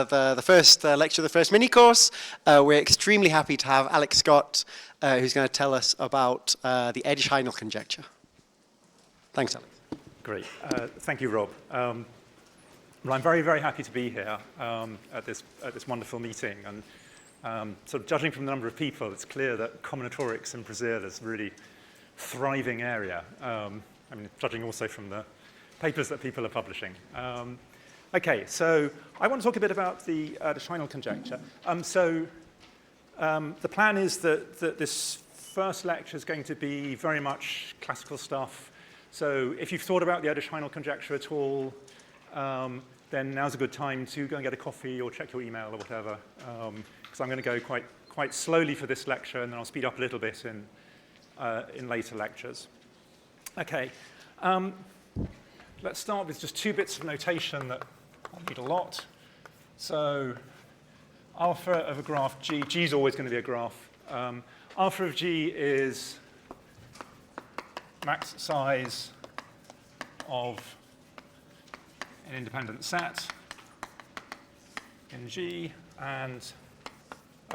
The first lecture, the first mini-course. We're extremely happy to have Alex Scott, who's going to tell us about the Erdős-Hajnal conjecture. Thanks, Alex. Great. Thank you, Rob. Well, I'm very, very happy to be here at this wonderful meeting. And sort of judging from the number of people, it's clear that combinatorics in Brazil is a really thriving area. I mean, judging also from the papers that people are publishing. Okay, so I want to talk a bit about the Erdős-Hajnal conjecture. The plan is that this first lecture is going to be very much classical stuff. So if you've thought about the Erdős-Hajnal conjecture at all, then now's a good time to go and get a coffee or check your email or whatever, because I'm going to go quite slowly for this lecture, and then I'll speed up a little bit in later lectures. Okay, let's start with just two bits of notation that I'll need a lot. So alpha of a graph G, G is always going to be a graph. Alpha of G is max size of an independent set in G, and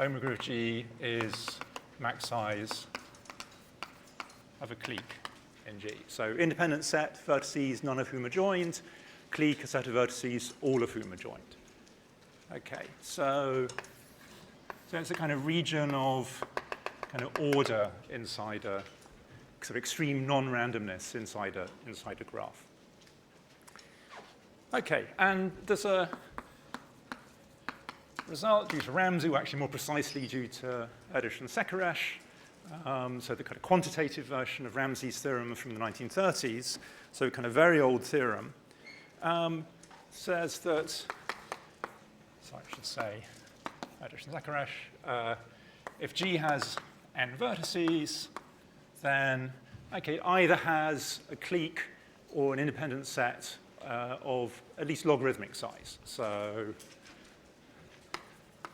omega of G is max size of a clique in G. So independent set, vertices, none of whom are joined. Clique, a set of vertices, all of whom are joined. Okay, so it's a kind of region of kind of order inside a sort of extreme non-randomness inside a graph. Okay, and there's a result due to Ramsey, or actually more precisely due to Erdős and Szekeres. So the kind of quantitative version of Ramsey's theorem from the 1930s, so a kind of very old theorem, says that, so I should say, Erdős and Szekeres, if G has n vertices, then, okay, either has a clique or an independent set of at least logarithmic size. So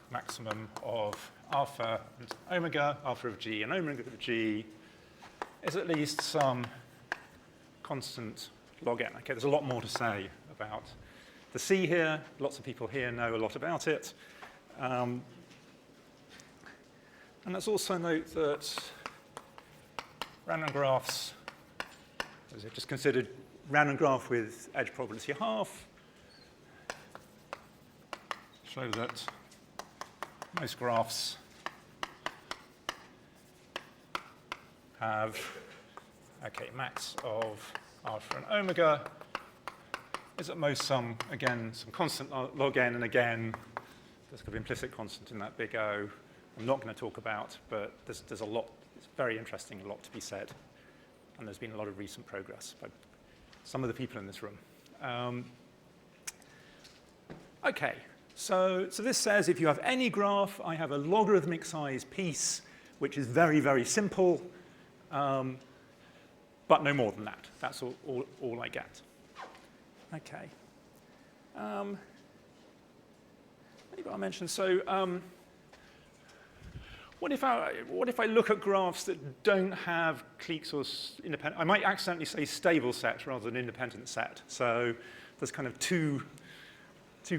maximum of alpha and omega, alpha of G and omega of G, is at least some constant log n. Okay, there's a lot more to say about the C here. Lots of people here know a lot about it. And let's also note that random graphs, as I've just considered, random graph with edge probability half, show that most graphs have, okay, max of alpha and omega is at most some constant log n, and again, there's kind of implicit constant in that big O I'm not going to talk about, but there's a lot, it's very interesting, a lot to be said, and there's been a lot of recent progress by some of the people in this room. Okay, so this says if you have any graph, I have a logarithmic size piece, which is very, very simple, but no more than that. That's all I get. Okay. Maybe I'll mention, so what if I look at graphs that don't have cliques or independent? I might accidentally say stable set rather than independent set. So there's kind of two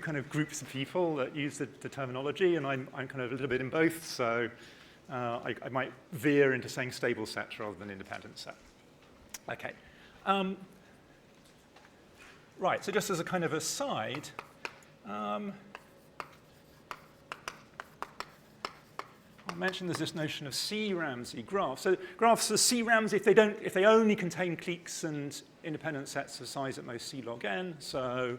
kind of groups of people that use the terminology, and I'm kind of a little bit in both. So I might veer into saying stable set rather than independent set. Okay. Right, so just as a kind of aside, I'll mention there's this notion of C-Ramsey graphs. So graphs are C-Ramsey if they only contain cliques and independent sets of size at most C log n. So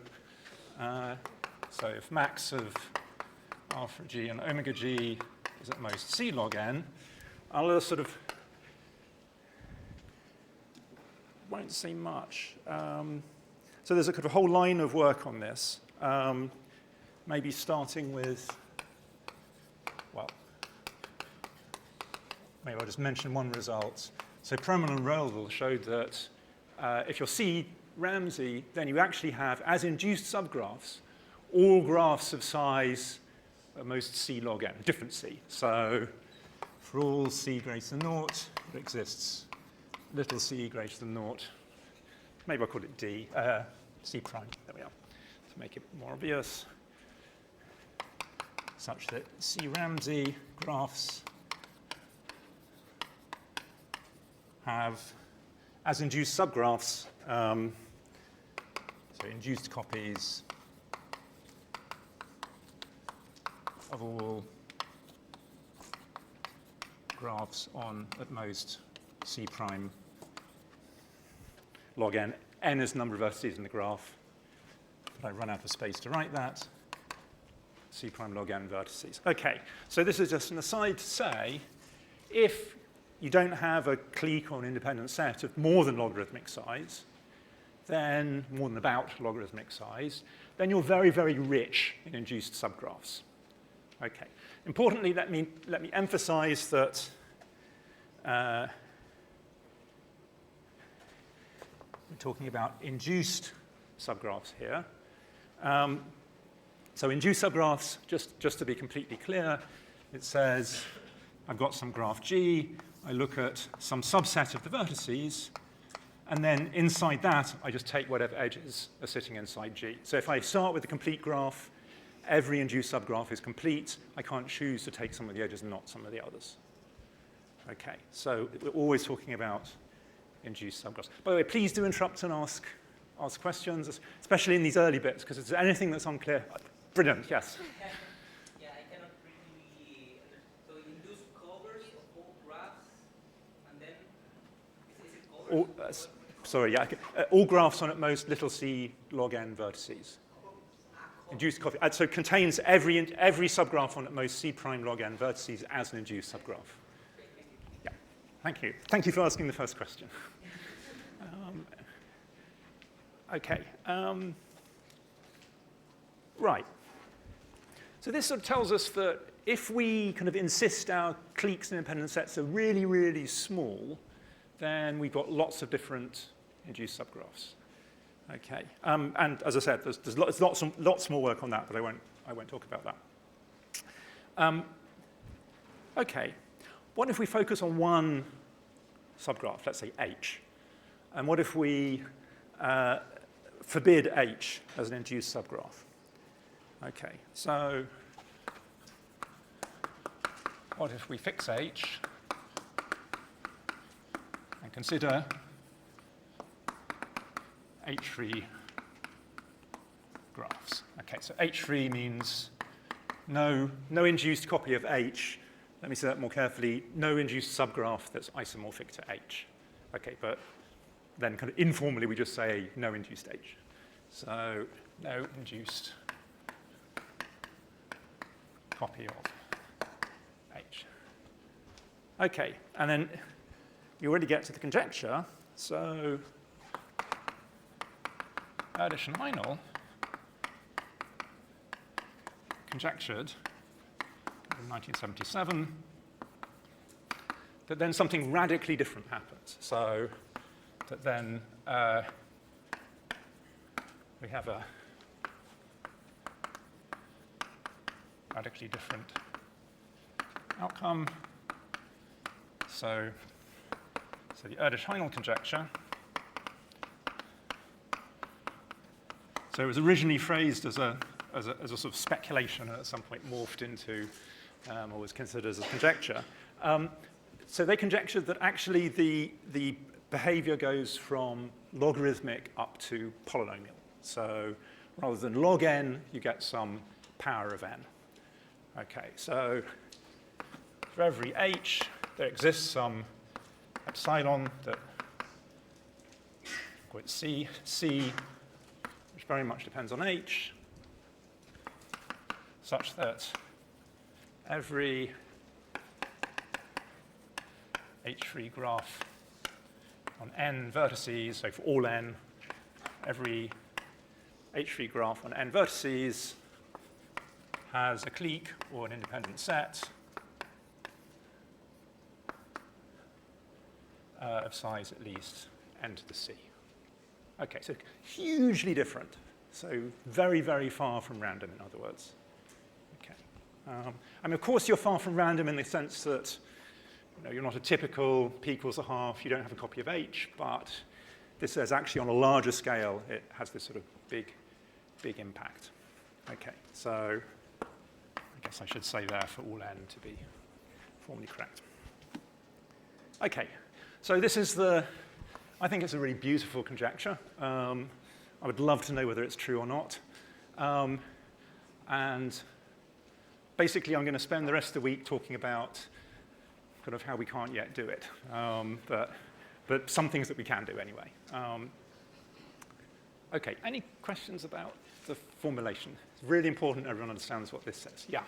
if max of alpha G and omega G is at most C log n, I'll sort of won't say much. So there's a kind of whole line of work on this, maybe starting with, well, maybe I'll just mention one result. So Perlman and Roeldel showed that if you're C-Ramsey, then you actually have, as induced subgraphs, all graphs of size at most C log n, different C. So for all C greater than naught, there exists little c greater than naught. Maybe I'll call it D, C prime. There we are, to make it more obvious. such that C Ramsey graphs have, as induced subgraphs, so induced copies of all graphs on, at most, C prime log n. N is the number of vertices in the graph, but I run out of space to write that. C prime log n vertices. Okay, so this is just an aside to say, if you don't have a clique or an independent set of more than logarithmic size, then more than about logarithmic size, then you're very, very rich in induced subgraphs. Okay. Importantly, let me emphasize that we're talking about induced subgraphs here. So induced subgraphs, just to be completely clear, it says I've got some graph G, I look at some subset of the vertices, and then inside that, I just take whatever edges are sitting inside G. So if I start with a complete graph, every induced subgraph is complete. I can't choose to take some of the edges and not some of the others. Okay, so we're always talking about induced subgraphs. By the way, please do interrupt and ask questions, especially in these early bits, because if there's anything that's unclear. Brilliant, yes. Yeah, I cannot really. So induced covers of all graphs, and then is it covers? Sorry, yeah. All graphs on at most little c log n vertices. Induced copy. So it contains every subgraph on at most c prime log n vertices as an induced subgraph. Yeah, thank you. Thank you for asking the first question. Okay. Right. So this sort of tells us that if we kind of insist our cliques and independent sets are really, really small, then we've got lots of different induced subgraphs. Okay. And as I said, there's lots more work on that, but I won't talk about that. Okay. What if we focus on one subgraph, let's say H? And what if we forbid H as an induced subgraph? Okay, so what if we fix H and consider H-free graphs? Okay, so H-free means no induced copy of H. Let me say that more carefully. No induced subgraph that's isomorphic to H. Okay, but then kind of informally we just say no induced H. So no induced copy of H. Okay, and then you already get to the conjecture. So Erdős-Hajnal conjectured in 1977 that then something radically different happens. So that then we have a radically different outcome. So the Erdős-Hajnal conjecture. So it was originally phrased as a sort of speculation and at some point morphed into or was considered as a conjecture. So they conjectured that actually the behavior goes from logarithmic up to polynomial. So rather than log n, you get some power of n. Okay, so for every h, there exists some epsilon that, call it c, which very much depends on h, such that every h-free graph on n vertices, so for all n, every h-free graph on n vertices has a clique or an independent set of size at least n to the c. Okay, so hugely different. So very, very far from random, in other words. Okay. I mean, of course, you're far from random in the sense that you're not a typical p equals a half, you don't have a copy of h, but this says actually on a larger scale, it has this sort of big impact. Okay, so I guess guess I should say there for all n to be formally correct. Okay, so this is I think it's a really beautiful conjecture. I would love to know whether it's true or not. And basically, I'm going to spend the rest of the week talking about kind of how we can't yet do it, but some things that we can do anyway. Okay, any questions about the formulation? It's really important everyone understands what this says. Yeah? Do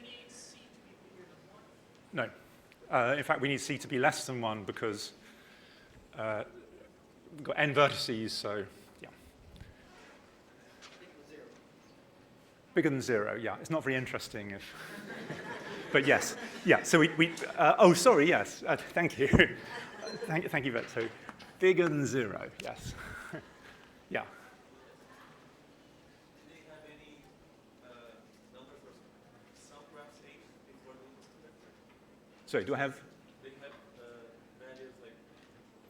we need C to be bigger than 1? No. In fact, we need C to be less than 1 because we've got n vertices, so yeah. Bigger than 0, yeah. It's not very interesting if... But yes, yeah, so oh, sorry, yes, thank you. thank you, Vet. So bigger than 0, yes. Yeah. Do they have any number for some graphs H before the conjecture? Sorry, do I have? They have values like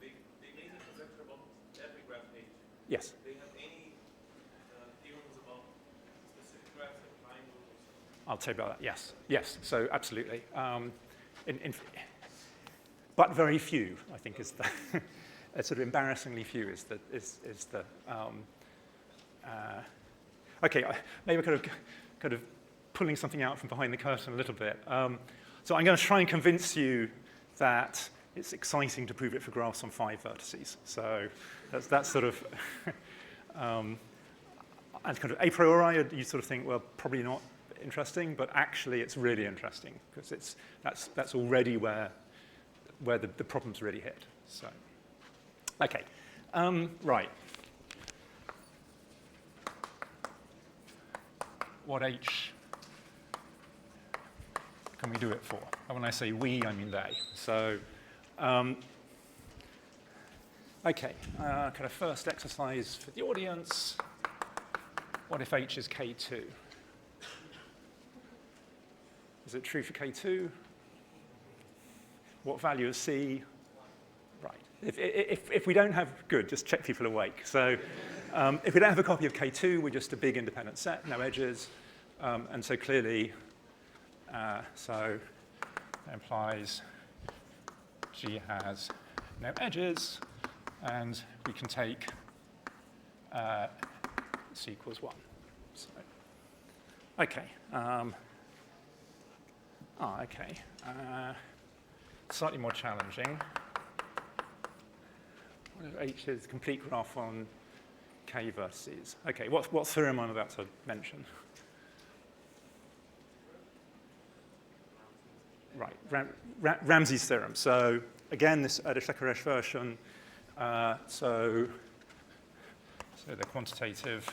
they make a conjecture about every graph H. Yes. They have any theorems about specific graphs that find those? I'll tell you about that, yes. Yes, so absolutely. But very few, I think, is the... sort of embarrassingly few is the okay, maybe kind of pulling something out from behind the curtain a little bit. So I'm going to try and convince you that it's exciting to prove it for graphs on 5 vertices. So that's sort of, and kind of a priori, you sort of think, well, probably not interesting, but actually it's really interesting because that's already where the problem's really hit. So. Okay, right. What H can we do it for? And when I say we, I mean they. So, okay, kind of first exercise for the audience. What if H is K2? Is it true for K2? What value is C? Right. If we don't have, good, just check people awake. So if we don't have a copy of K2, we're just a big independent set, no edges. And so clearly, so that implies G has no edges. And we can take C equals 1. So, okay. Okay. Slightly more challenging. What if H is a complete graph on K vertices? Okay, what theorem I'm about to mention? Right, Ramsey's theorem. So again, this Erdős-Hajnal version. So the quantitative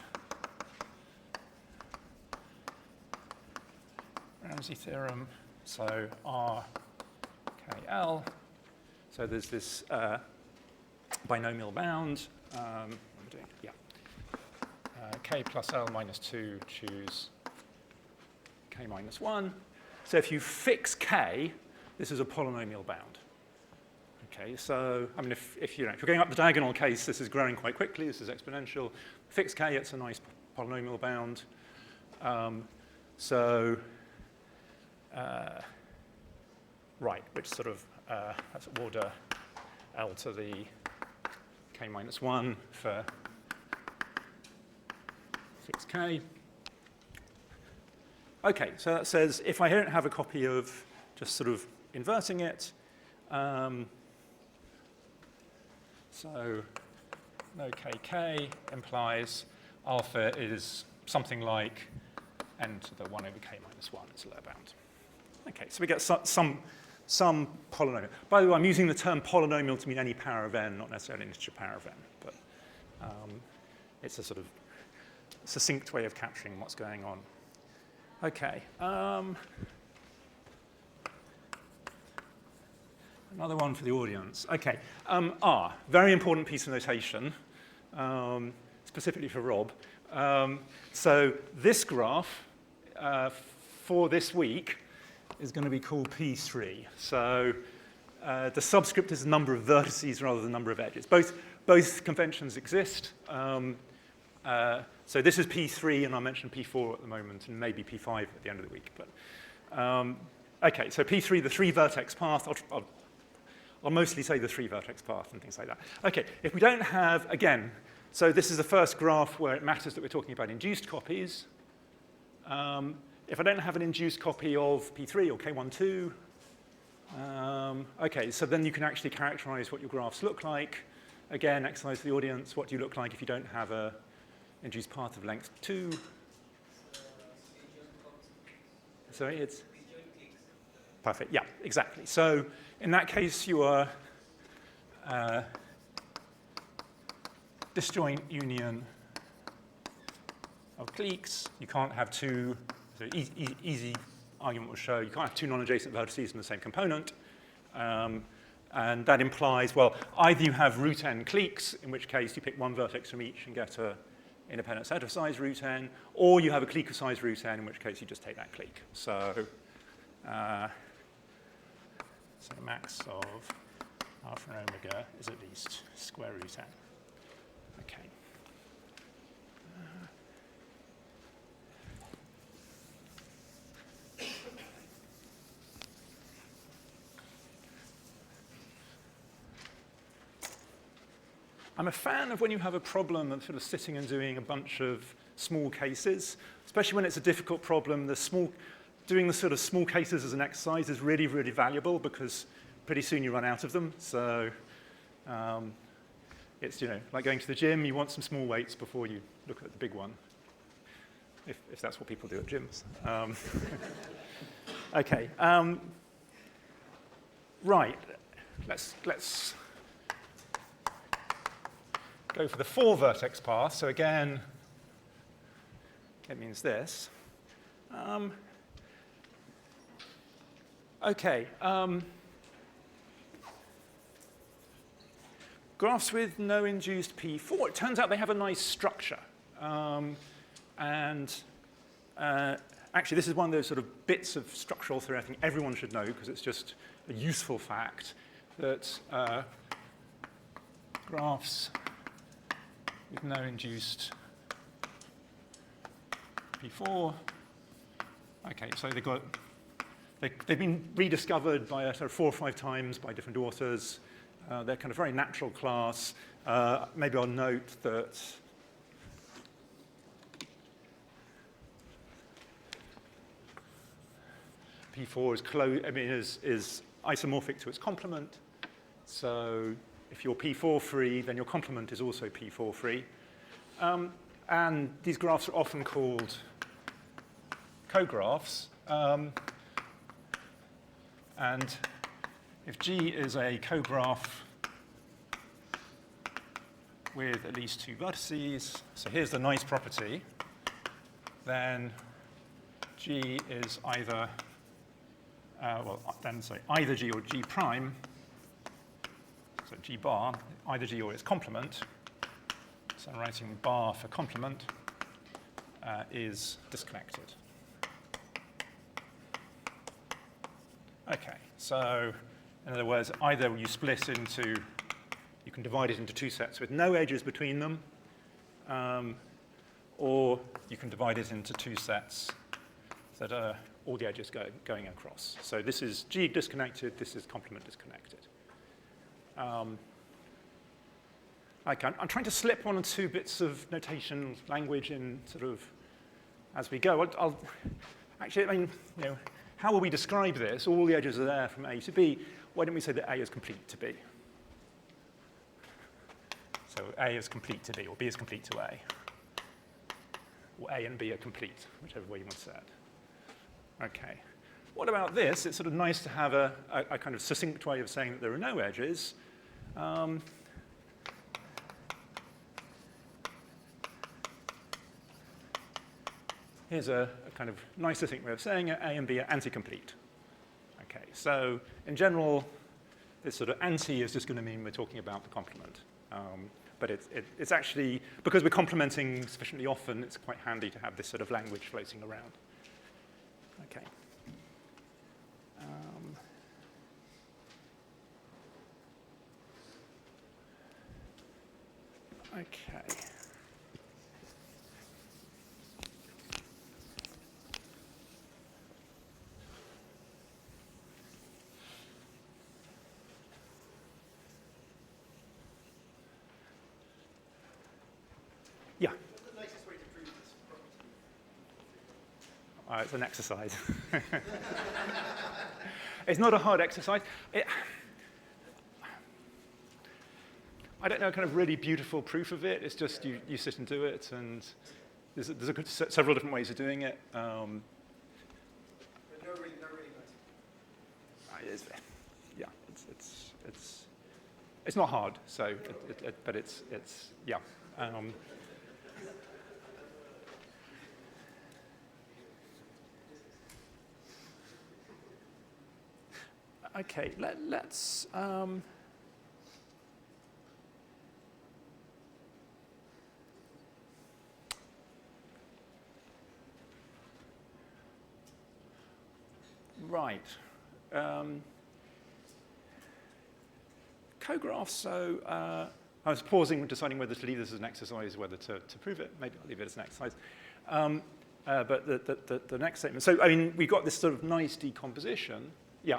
Ramsey theorem. So RKL. So there's this binomial bound. What am I doing? Yeah. K plus L minus 2, choose K minus 1. So if you fix K, this is a polynomial bound. Okay, so I mean, if you're going up the diagonal case, this is growing quite quickly. This is exponential. Fix K, it's a nice polynomial bound. Right, which sort of that's order L to the K minus 1 for fix K. Okay, so that says if I don't have a copy of just sort of inverting it, so no KK implies alpha is something like n to the 1 over K minus 1. It's a lower bound. Okay, so we get some polynomial. By the way, I'm using the term polynomial to mean any power of n, not necessarily an integer power of n, but it's a sort of succinct way of capturing what's going on. Okay. Another one for the audience. Okay. R, very important piece of notation, specifically for Rob. So this graph for this week is going to be called P3. So the subscript is the number of vertices rather than the number of edges. Both conventions exist. So this is P3, and I'll mention P4 at the moment, and maybe P5 at the end of the week. But okay, so P3, the three-vertex path. I'll mostly say the three-vertex path and things like that. Okay, if we don't have, again, so this is the first graph where it matters that we're talking about induced copies. If I don't have an induced copy of P3 or K12, okay, so then you can actually characterize what your graphs look like. Again, exercise for the audience, what do you look like if you don't have a induced path of length 2? Sorry, it's? Perfect, yeah, exactly. So in that case, you are disjoint union of cliques. You can't have two, so easy argument will show you can't have two non-adjacent vertices in the same component. And that implies, well, either you have root n cliques, in which case you pick one vertex from each and get an independent set of size root n, or you have a clique of size root n, in which case you just take that clique. So max of alpha and omega is at least square root n. Okay. I'm a fan of when you have a problem of sort of sitting and doing a bunch of small cases, especially when it's a difficult problem. Doing the sort of small cases as an exercise is really, really valuable because pretty soon you run out of them. So it's, like going to the gym, you want some small weights before you look at the big one, if that's what people do at gyms. Okay. Right. Let's go for the four-vertex path. So again, it means this. Okay. Graphs with no induced P4. It turns out they have a nice structure. Actually, this is one of those sort of bits of structural theory I think everyone should know because it's just a useful fact that graphs with no induced P4. Okay, so they've been rediscovered by sort of 4 or 5 times by different authors. They're kind of very natural class. Maybe I'll note that P4 is isomorphic to its complement. So if you're P4 free, then your complement is also P4 free. And these graphs are often called cographs. And if G is a cograph with at least 2 vertices, so here's the nice property, then G is either, either G or G prime, so G bar, either G or its complement, so I'm writing bar for complement, is disconnected. Okay, so in other words, either you split into, you can divide it into 2 sets with no edges between them, or you can divide it into 2 sets that are all the edges going across. So this is G disconnected, this is complement disconnected. Okay, I'm trying to slip 1 or 2 bits of notation language in sort of as we go. Actually, I mean, how will we describe this? All the edges are there from A to B. Why don't we say that A is complete to B? So A is complete to B, or B is complete to A. Or A and B are complete, whichever way you want to say it. Okay. What about this? It's sort of nice to have a kind of succinct way of saying that there are no edges. Here's a kind of nice succinct way of saying it. A and B are anti-complete. Okay, so in general, this sort of anti is just going to mean we're talking about the complement. But it's actually, because we're complementing sufficiently often, it's quite handy to have this sort of language floating around. Okay. Okay. It's an exercise. It's not a hard exercise. I don't know a kind of really beautiful proof of it. It's just you sit and do it, and there's several different ways of doing it. Yeah, it's not hard. So, but it's yeah. Okay, let's. Right. Co-graphs, so I was pausing, deciding whether to leave this as an exercise, whether to prove it. Maybe I'll leave it as an exercise. But the next statement, so I mean, we got this sort of nice decomposition. Yeah.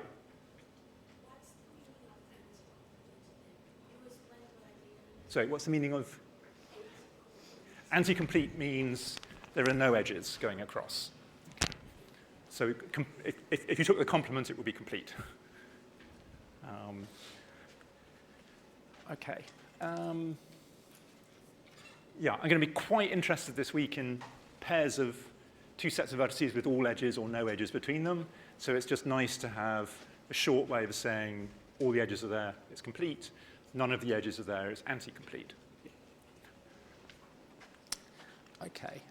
Sorry, what's the meaning of? Anti-complete means there are no edges going across. So if you took the complement, it would be complete. Okay. Yeah, I'm going to be quite interested this week in pairs of two sets of vertices with all edges or no edges between them. So it's just nice to have a short way of saying all the edges are there, it's complete. None of the edges are there, it's anti-complete. Okay.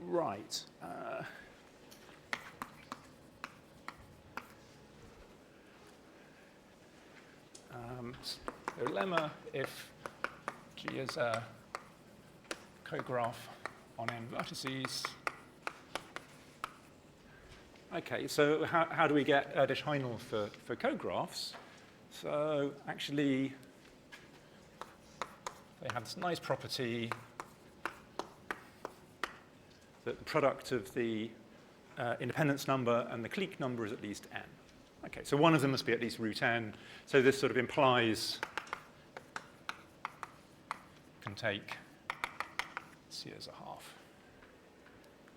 Right. So lemma if G is a cograph on n vertices. Okay, so how do we get Erdős-Hajnal for cographs? So actually, they have this nice property that the product of the independence number and the clique number is at least n. Okay, so one of them must be at least root n. So this sort of implies can take C as a half.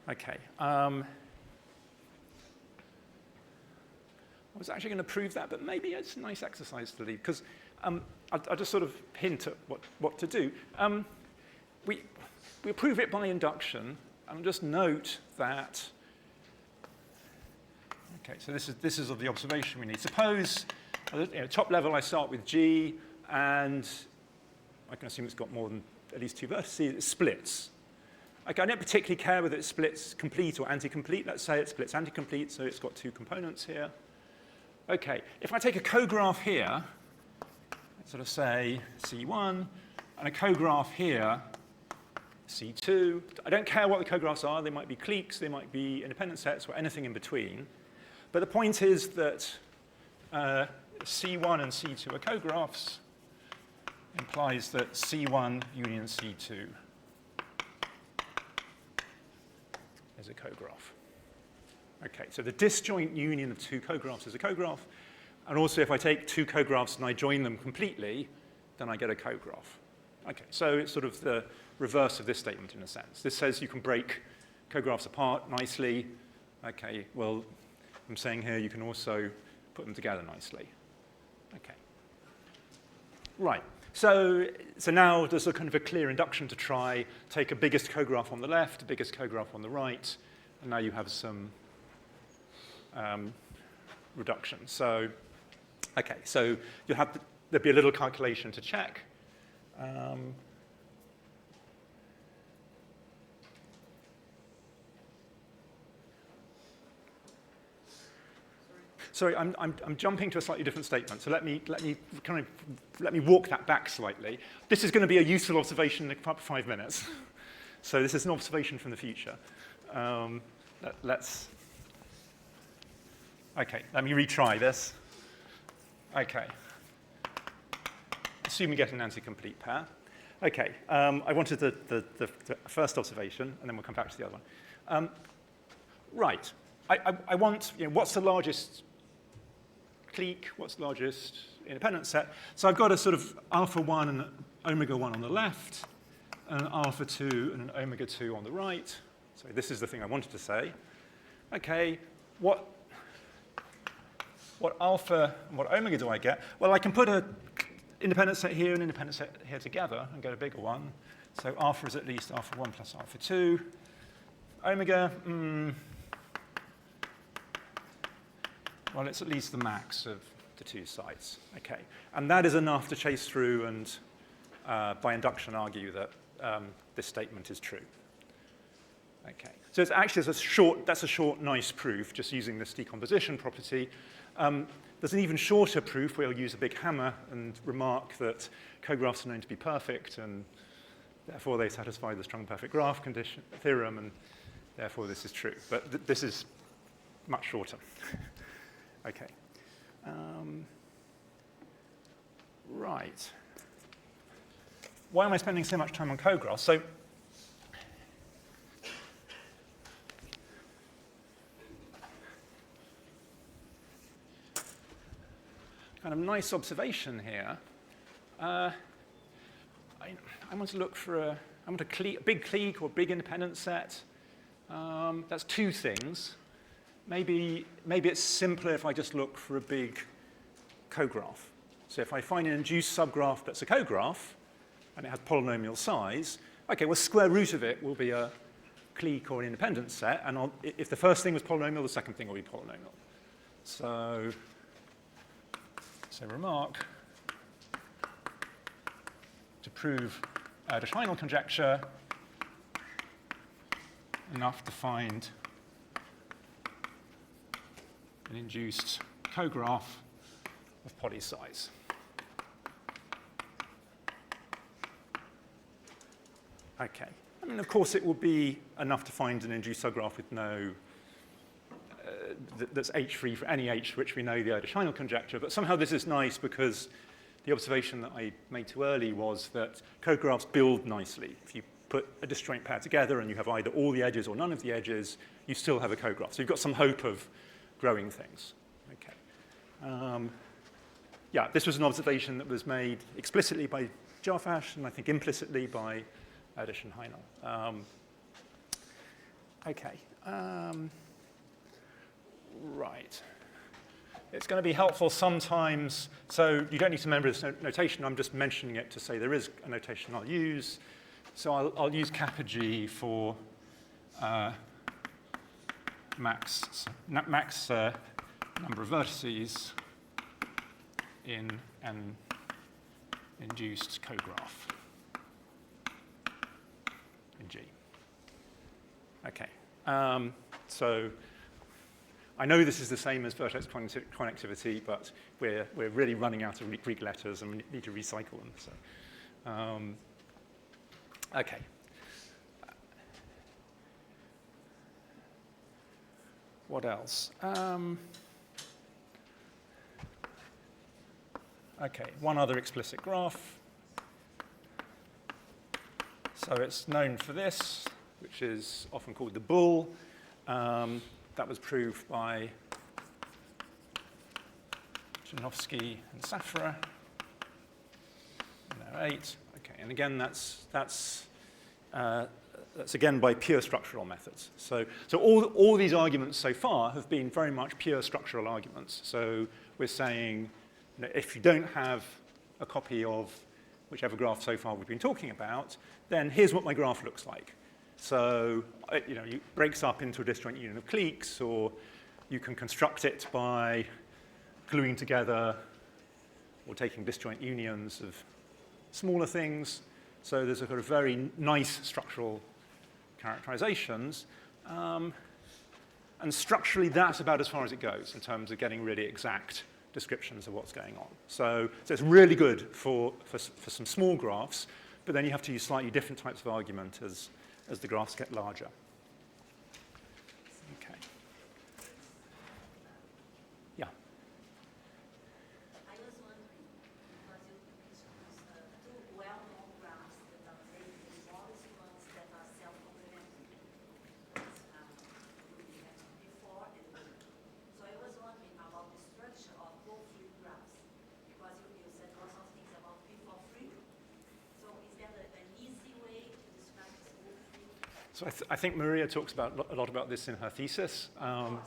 Okay. I was actually going to prove that, but maybe it's a nice exercise to leave, because I'll just sort of hint at what to do. We prove it by induction, and just note that. Okay, so this is of the observation we need. Suppose, top level, I start with G, and I can assume it's got more than at least two vertices. It splits. Okay, I don't particularly care whether it splits complete or anti-complete. Let's say it splits anti-complete, so it's got two components here. Okay, if I take a cograph here, let's sort of say C1, and a cograph here, C2. I don't care what the cographs are. They might be cliques, they might be independent sets, or anything in between. But the point is that C1 and C2 are cographs, implies that C1 union C2 is a cograph. Okay, so the disjoint union of two cographs is a cograph. And also, if I take two cographs and I join them completely, then I get a cograph. Okay, so it's sort of the reverse of this statement in a sense. This says you can break cographs apart nicely. Okay, well, I'm saying here you can also put them together nicely. Okay. Right. So now there's a kind of a clear induction to try. Take a biggest cograph on the left, a biggest cograph on the right, and now you have some reduction. So, okay, so you'll have there'll be a little calculation to check. Sorry, I'm jumping to a slightly different statement. So let me walk that back slightly. This is going to be a useful observation in about 5 minutes. So this is an observation from the future. Okay, let me retry this. Okay. Assume we get an anti-complete pair. Okay, I wanted the first observation, and then we'll come back to the other one. Right, I want, what's the largest clique, what's the largest independent set? So I've got a sort of alpha 1 and omega 1 on the left, and an alpha 2 and an omega 2 on the right. So this is the thing I wanted to say. Okay, what alpha and what omega do I get? Well, I can put an independent set here and an independent set here together and get a bigger one. So alpha is at least alpha 1 plus alpha 2. Omega, well, it's at least the max of the two sites. Okay, and that is enough to chase through and, by induction, argue that this statement is true. Okay, so it's actually that's a short, nice proof, just using this decomposition property. There's an even shorter proof where we'll use a big hammer and remark that cographs are known to be perfect, and therefore they satisfy the strong perfect graph condition theorem, and therefore this is true. But this is much shorter. Okay. Right. Why am I spending so much time on cographs? So kind of nice observation here. I want to look for a big clique or big independent set. That's two things. Maybe it's simpler if I just look for a big cograph. So if I find an induced subgraph that's a cograph, and it has polynomial size, okay, well, square root of it will be a clique or an independent set, and if the first thing was polynomial, the second thing will be polynomial. So remark, to prove Erdős-Hajnal conjecture, enough to find an induced cograph of poly size. Okay. I mean, of course, it will be enough to find an induced subgraph with no that's H-free for any H, which we know the Erdős-Hajnal conjecture. But somehow this is nice because the observation that I made too early was that cographs build nicely. If you put a disjoint pair together and you have either all the edges or none of the edges, you still have a cograph. So you've got some hope of growing things. Okay. Yeah, this was an observation that was made explicitly by Jarfash and I think implicitly by Erdős and Hajnal. Okay. Right. It's going to be helpful sometimes. So you don't need to remember this notation. I'm just mentioning it to say there is a notation I'll use. So I'll use kappa G for max number of vertices in an induced cograph in G. Okay. So I know this is the same as vertex connectivity, but we're really running out of Greek letters and we need to recycle them. So, okay. What else? Okay, one other explicit graph. So it's known for this, which is often called the bull. That was proved by Janowski and Safra in 08. Okay, and again, that's again by pure structural methods. So all these arguments so far have been very much pure structural arguments. So we're saying, you know, if you don't have a copy of whichever graph so far we've been talking about, then here's what my graph looks like. So, you know, it breaks up into a disjoint union of cliques, or you can construct it by gluing together or taking disjoint unions of smaller things. So there's a sort of very nice structural characterizations. And structurally, that's about as far as it goes in terms of getting really exact descriptions of what's going on. So it's really good for some small graphs, but then you have to use slightly different types of argument as the graphs get larger. Okay. Yeah. I was wondering, because you chose two well-known graphs that are maybe the smallest ones that are self-complementary. We had before and later. So I was wondering about the structure of both free graphs, because you said lots of things about P for free. So is there an easy way to describe this whole free? So I think Maria talks about a lot about this in her thesis. Of course,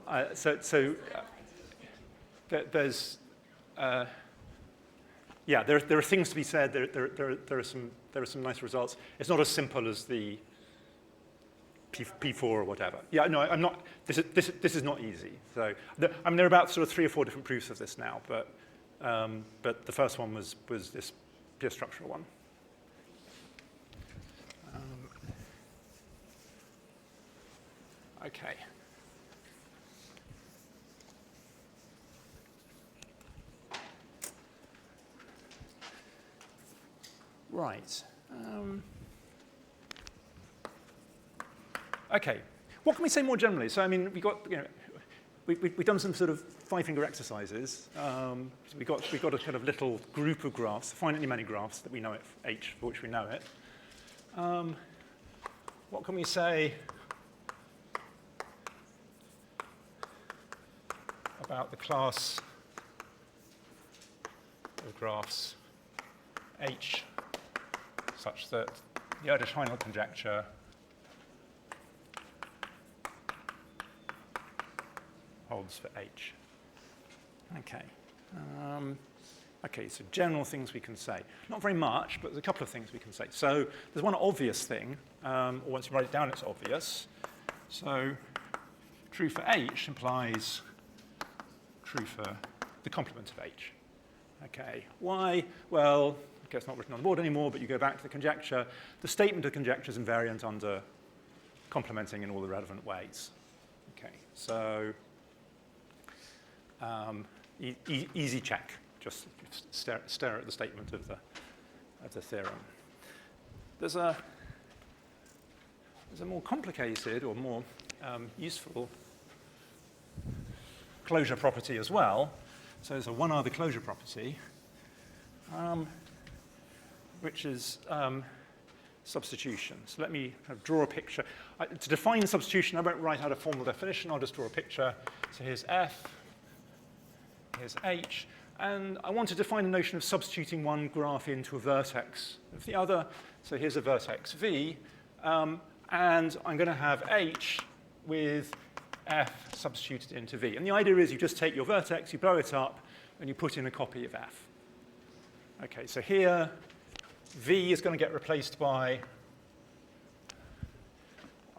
I know. There's, yeah, there are things to be said. There are some nice results. It's not as simple as the P4 or whatever. Yeah, no, I'm not. This is not easy. So I mean, there are about sort of 3 or 4 different proofs of this now, but the first one was this pure structural one. Okay. Right. Okay. What can we say more generally? So, I mean, we've done some sort of 5-finger exercises. So we got a kind of little group of graphs, finitely many graphs that we know it H, for which we know it. What can we say about the class of graphs H such that the Erdős-Hajnal conjecture holds for H? Okay. Okay, so general things we can say. Not very much, but there's a couple of things we can say. So there's one obvious thing, or once you write it down, it's obvious. So true for H implies true for the complement of H. Okay, why? Well, okay, it's not written on the board anymore, but you go back to the conjecture. The statement of conjecture is invariant under complementing in all the relevant ways. Okay, so easy check. Just stare at the statement of the theorem. There's a more complicated or more useful closure property as well. So there's one other closure property, which is substitution. So let me kind of draw a picture. To define substitution, I won't write out a formal definition. I'll just draw a picture. So here's F, here's H. And I want to define the notion of substituting one graph into a vertex of the other. So here's a vertex V. And I'm going to have H with F substituted into V. And the idea is you just take your vertex, you blow it up, and you put in a copy of F. Okay, so here, V is going to get replaced by,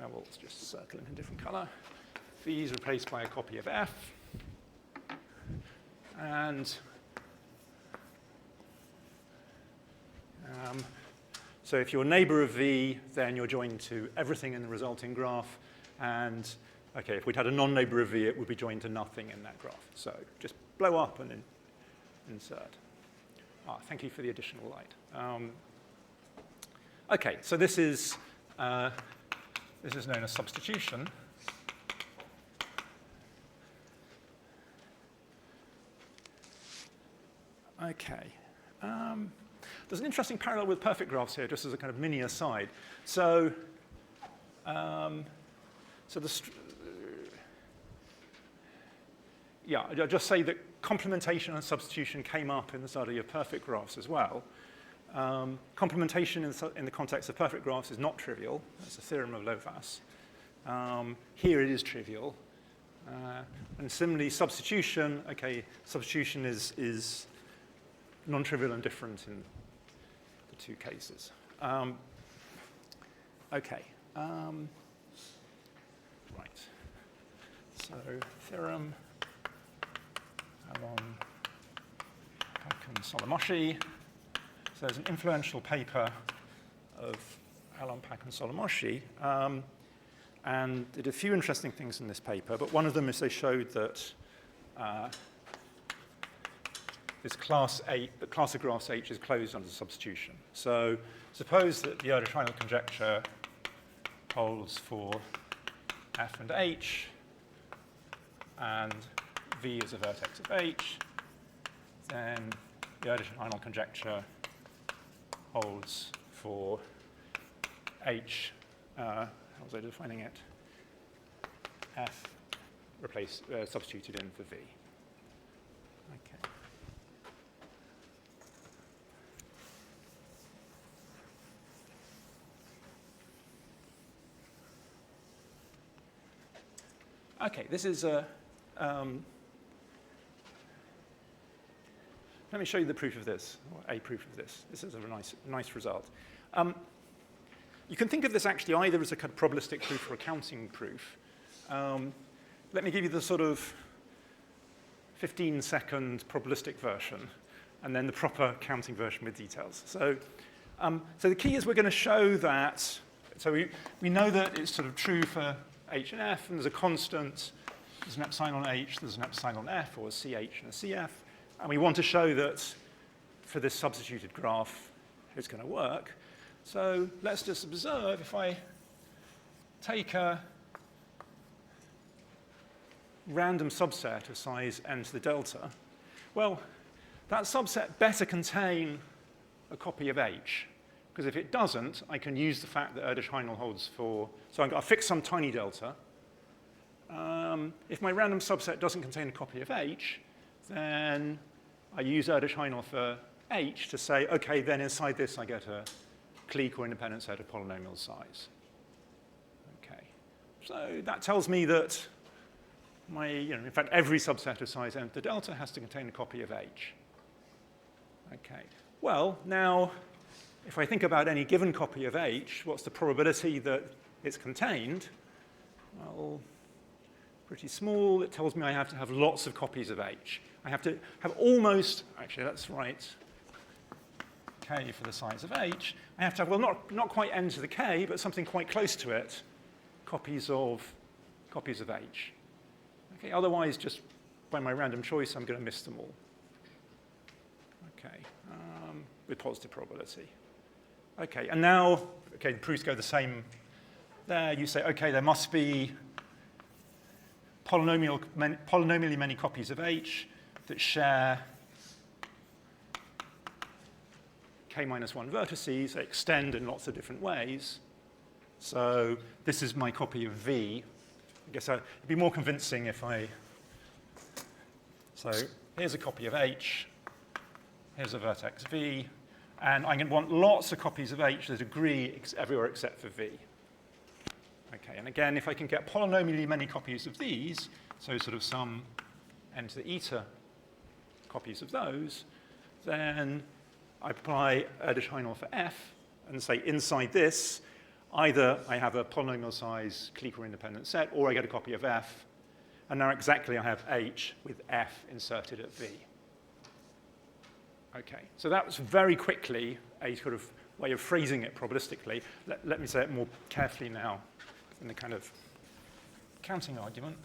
I will just circle in a different color. V is replaced by a copy of F. And so if you're a neighbor of V, then you're joined to everything in the resulting graph. And okay, if we'd had a non-neighbor of V, it would be joined to nothing in that graph. So just blow up and then insert. Thank you for the additional light. Okay, so this is known as substitution. Okay. There's an interesting parallel with perfect graphs here, just as a kind of mini aside. So, I'll just say that complementation and substitution came up in the study of perfect graphs as well. Complementation in the context of perfect graphs is not trivial. That's a theorem of Lovaas. Here it is trivial. And similarly, substitution, okay, substitution is non-trivial and different in the two cases. Okay. Right. So theorem Alon Pack and Solomoschi. So there's an influential paper of Alon Pack and Solomoschi, and they did a few interesting things in this paper, but one of them is they showed that this class of graphs H is closed under substitution. So suppose that the Erdős-Hajnal conjecture holds for F and H, and V is a vertex of H, then the Erdős-Hajnal conjecture holds for H, how was I defining it? F substituted in for V. Okay. Okay, this is a, let me show you the proof of this, or a proof of this. This is a nice result. You can think of this actually either as a kind of probabilistic proof or a counting proof. Let me give you the sort of 15-second probabilistic version, and then the proper counting version with details. So the key is we're going to show that, so we know that it's sort of true for H and F, and there's a constant, there's an epsilon H, there's an epsilon F, or a CH and a CF, and we want to show that for this substituted graph, it's going to work. So let's just observe if I take a random subset of size n to the delta, well, that subset better contain a copy of H, because if it doesn't, I can use the fact that Erdős-Hajnal holds for, so I'll fix some tiny delta. If my random subset doesn't contain a copy of H, then I use Erdős-Hajnal for H to say, okay, then inside this I get a clique or independent set of polynomial size. Okay, so that tells me that in fact, every subset of size n to the delta has to contain a copy of H. Okay, well, now, if I think about any given copy of H, what's the probability that it's contained? Well, pretty small. It tells me I have to have lots of copies of H. I have to have almost, actually, let's write k for the size of H. I have to have, well, not quite n to the k, but something quite close to it, copies of H. Okay, otherwise, just by my random choice, I'm going to miss them all. Okay, with positive probability. Okay, and now, okay, the proofs go the same there. You say, okay, there must be polynomially many copies of H that share k-1 vertices. They extend in lots of different ways. So this is my copy of V. I guess it'd be more convincing if so here's a copy of H, here's a vertex V, and I'm going to want lots of copies of H that agree everywhere except for V. Okay, and again, if I can get polynomially many copies of these, so sort of some n to the eta copies of those, then I apply Erdős-Hajnal for F and say inside this, either I have a polynomial size clique or independent set, or I get a copy of F. And now exactly I have H with F inserted at V. Okay, so that was very quickly a sort of way of phrasing it probabilistically. Let me say it more carefully now in the kind of counting argument.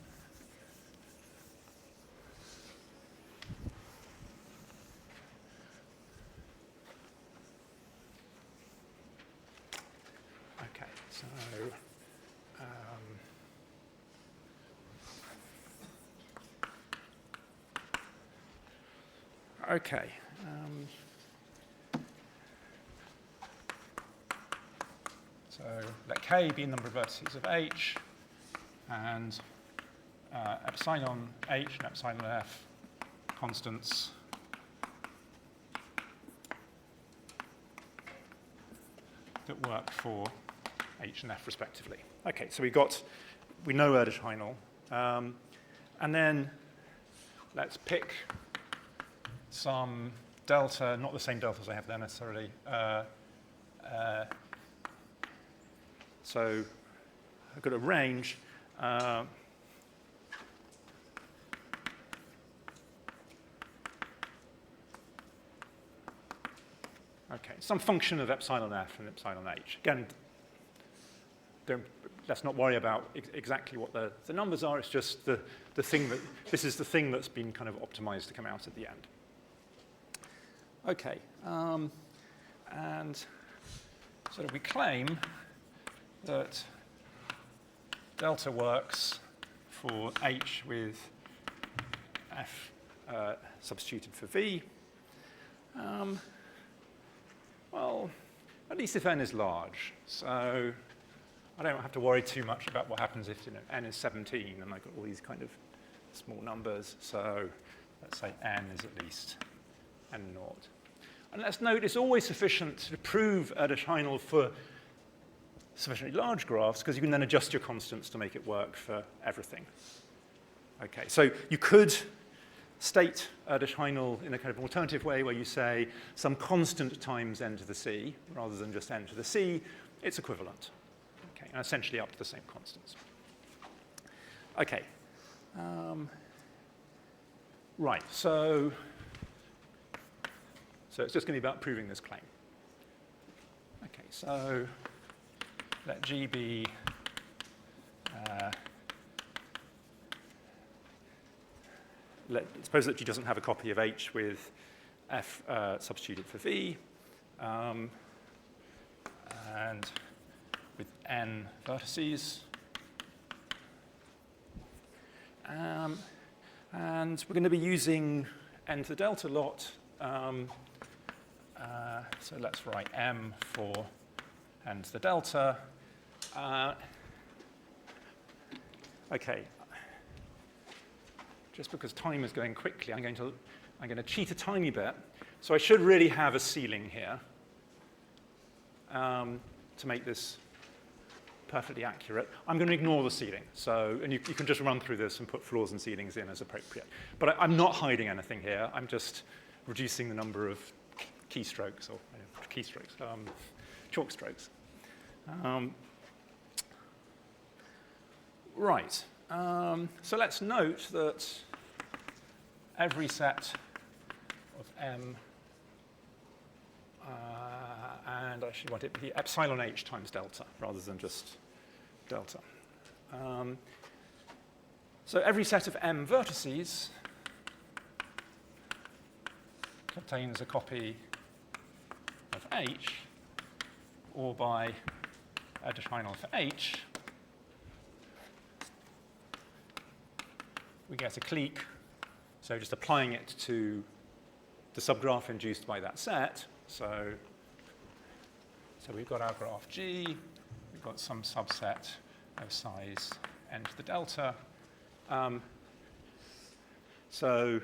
Okay, so okay. So let K be the number of vertices of H, and epsilon H and epsilon F constants that work for H and F respectively. Okay, so we know Erdős-Hajnal. And then let's pick some delta, not the same deltas I have there necessarily. So I've got a range. Okay, some function of epsilon F and epsilon H. Again, let's not worry about exactly what the numbers are. It's just the thing that, this is the thing that's been kind of optimized to come out at the end. Okay, and so we claim that delta works for H with F substituted for V. Well, at least if n is large. So I don't have to worry too much about what happens if n is 17 and I've got all these kind of small numbers. So let's say n is at least n0. And let's note it's always sufficient to prove Erdős-Hajnal for sufficiently large graphs because you can then adjust your constants to make it work for everything. Okay, so you could state Erdős-Hajnal in a kind of alternative way where you say some constant times n to the c rather than just n to the c. It's equivalent, okay, and essentially up to the same constants. Okay, right, so it's just going to be about proving this claim. Okay, so let G be suppose that G doesn't have a copy of H with F substituted for V, and with n vertices. And we're going to be using n to the delta lot. So let's write m for n to the delta. Okay. Just because time is going quickly, I'm going to cheat a tiny bit. So I should really have a ceiling here to make this perfectly accurate. I'm going to ignore the ceiling. So, and you can just run through this and put floors and ceilings in as appropriate. But I'm not hiding anything here. I'm just reducing the number of keystrokes or chalk strokes. Right. So let's note that every set of M, and I should want it to be epsilon h times delta rather than just delta. So every set of M vertices contains a copy of H, or by Erdős-Hajnal for H, we get a clique. So just applying it to the subgraph induced by that set. So we've got our graph G. We've got some subset of size n to the delta. So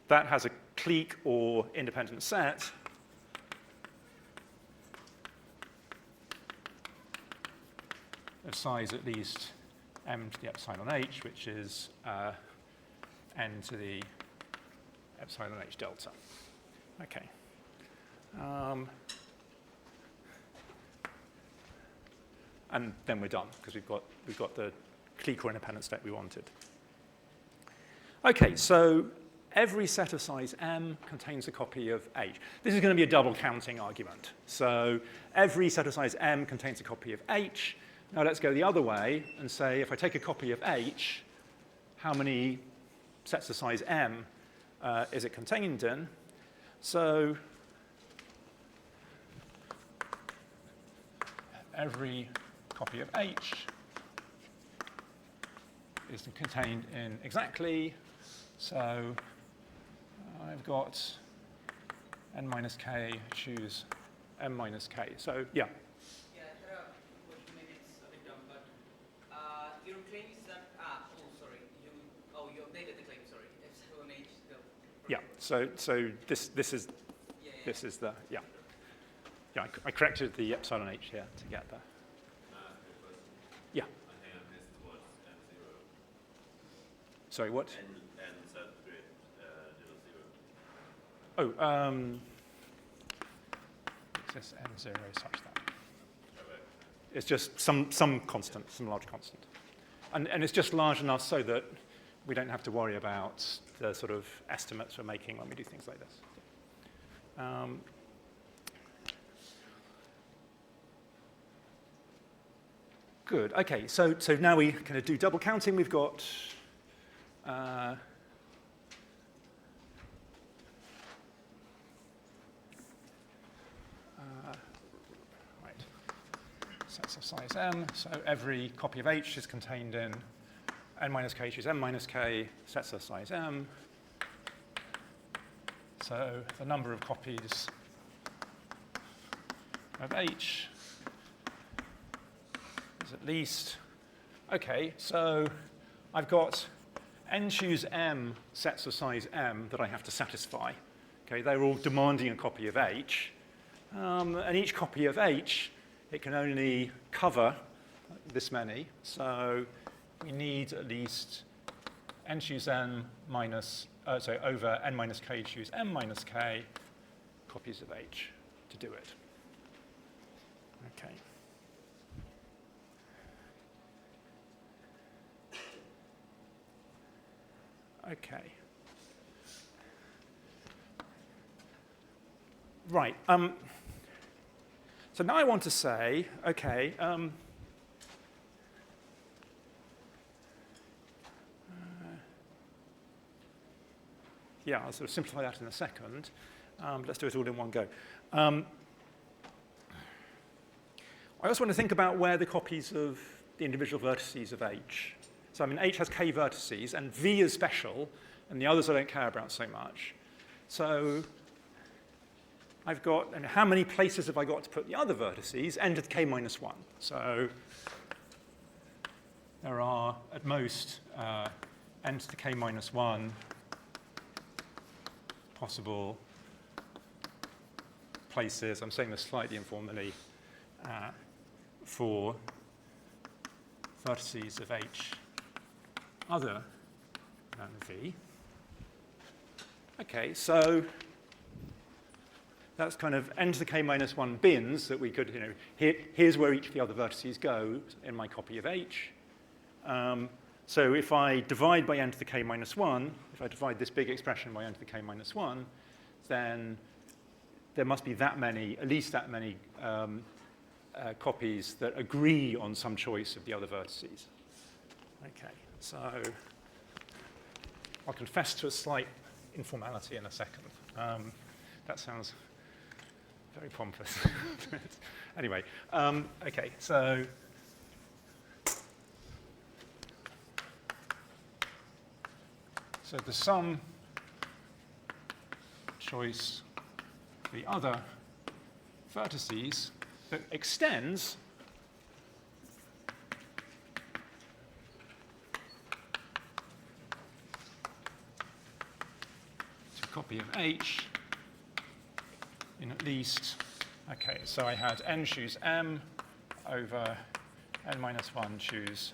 that has a clique or independent set. Of size at least m to the epsilon h, which is n to the epsilon h delta. Okay. And then we're done because we've got the clique or independent state we wanted. Okay, so every set of size m contains a copy of h. This is going to be a double counting argument. So every set of size m contains a copy of h. Now let's go the other way and say if I take a copy of h, how many sets of size m is it contained in? So every copy of h is contained in exactly. So I've got n minus k, choose m minus k. So yeah. Yeah, I had a question, maybe it's a bit dumb, but your claim is that, you updated the claim, sorry, epsilon h delta. Yeah, so this is this is the, yeah. Yeah, I corrected the epsilon h here to get there. Yeah. I think I missed what's M0. Sorry, what? N subgrid 0, 0. Oh, it's just n0 such that. It's just some constant, some large constant. And it's just large enough so that we don't have to worry about the sort of estimates we're making when we do things like this. Good. Okay. So now we kind of do double counting. We've got right sets of size m. So every copy of h is contained in n minus k choose m minus k sets of size m. So the number of copies of h is at least. Okay, so I've got n choose m sets of size m that I have to satisfy. Okay, they're all demanding a copy of h. And each copy of h it can only cover this many. So we need at least n choose n minus, over n minus k choose m minus k copies of H to do it. Okay. Okay. Right. So now I want to say, okay, yeah, I'll sort of simplify that in a second. Let's do it all in one go. I also want to think about where the copies of the individual vertices of H. So I mean, H has k vertices, and V is special, and the others I don't care about so much. So I've got, and how many places have I got to put the other vertices? N to the k minus 1. So there are, at most, n to the k minus 1 possible places. I'm saying this slightly informally for vertices of H other than V. Okay, so that's kind of n to the k minus 1 bins that we could, here's where each of the other vertices go in my copy of H. So if I divide by n to the k minus 1, if I divide this big expression by n to the k minus 1, then there must be that many, at least that many copies that agree on some choice of the other vertices. Okay, so I'll confess to a slight informality in a second. That sounds very pompous. Anyway, okay, so the sum choice for the other vertices that extends to a copy of H in at least, okay, so I had n choose m over n minus 1 choose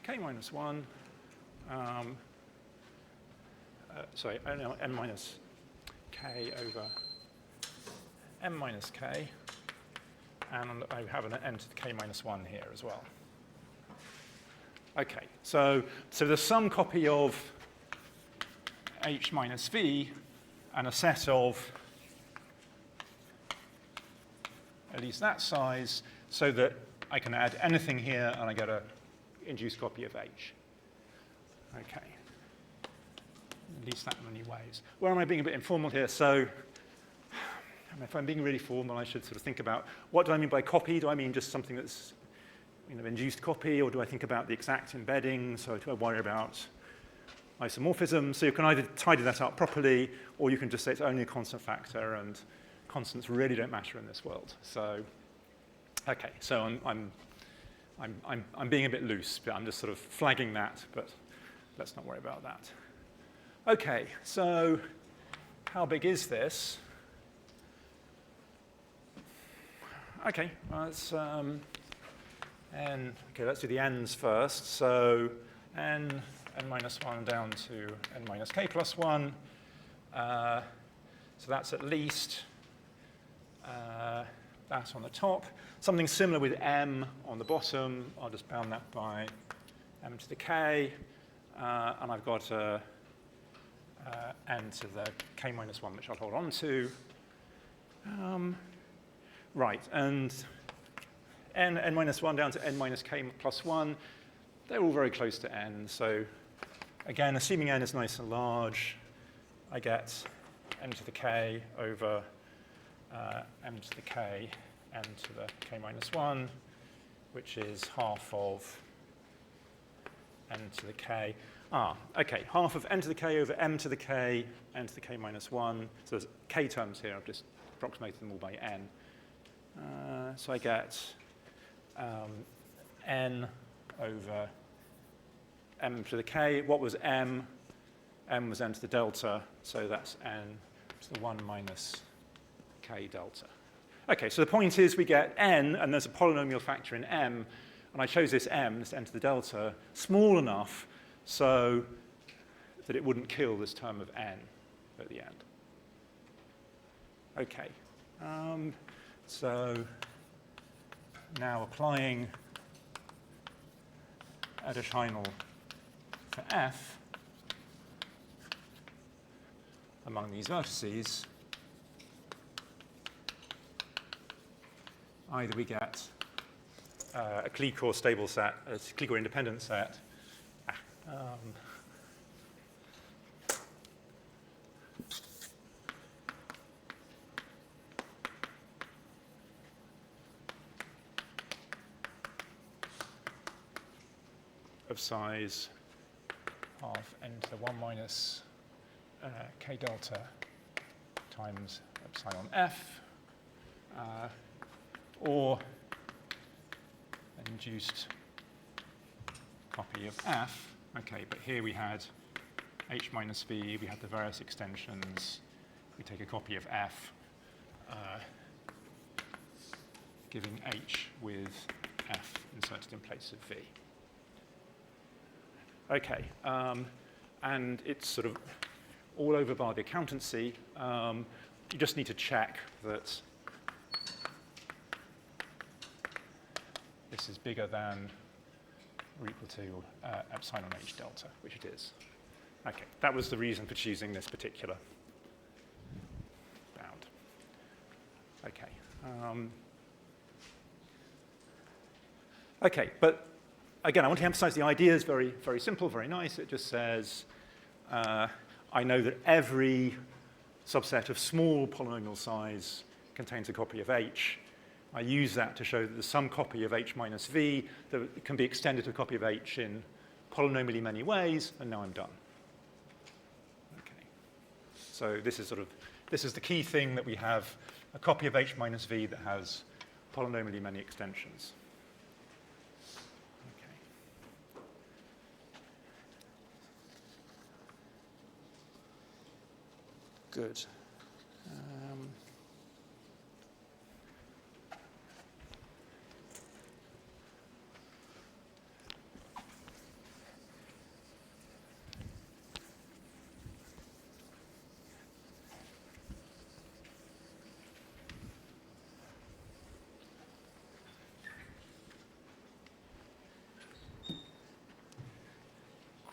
k minus 1. Sorry, n minus k over m minus k, and I have an n to the k minus 1 here as well. Okay, so there's some copy of H minus V and a set of at least that size so that I can add anything here and I get an induced copy of H. Okay. At least that many ways. Where am I being a bit informal here? So if I'm being really formal, I should sort of think about what do I mean by copy? Do I mean just something that's induced copy, or do I think about the exact embedding? So do I worry about isomorphism? So you can either tidy that up properly, or you can just say it's only a constant factor, and constants really don't matter in this world. So, okay, so I'm being a bit loose, but I'm just sort of flagging that, but let's not worry about that. Okay, so how big is this? Okay, let's let's do the n's first. So n minus 1 down to n minus k plus 1. So that's at least that on the top. Something similar with m on the bottom. I'll just bound that by m to the k. And I've got n to the k minus 1, which I'll hold on to. Right, and n minus 1 down to n minus k plus 1, they're all very close to n. So again, assuming n is nice and large, I get n to the k over m to the k, n to the k minus 1, which is half of n to the k. Okay, half of n to the k over m to the k, n to the k minus 1. So there's k terms here. I've just approximated them all by n. So I get n over m to the k. What was m? M was n to the delta, so that's n to the 1 minus k delta. Okay, so the point is we get n, and there's a polynomial factor in m, and I chose this m, this n to the delta, small enough so that it wouldn't kill this term of n at the end. Okay, so now applying Erdős-Hajnal for f among these vertices, either we get a clique or stable set, a clique or independent set. Of size of n to the 1 minus k delta times epsilon f, or an induced copy of f. Okay, but here we had h minus v, we had the various extensions. We take a copy of f, giving h with f inserted in place of v. Okay, and it's sort of all over by the accountancy. You just need to check that this is bigger than or equal to epsilon h delta, which it is. Okay, that was the reason for choosing this particular bound. Okay. Okay, but again, I want to emphasize the idea is very, very simple, very nice. It just says, I know that every subset of small polynomial size contains a copy of h. I use that to show that there's some copy of h minus v that can be extended to a copy of h in polynomially many ways, and now I'm done. Okay. So this is the key thing, that we have a copy of h minus v that has polynomially many extensions. Good.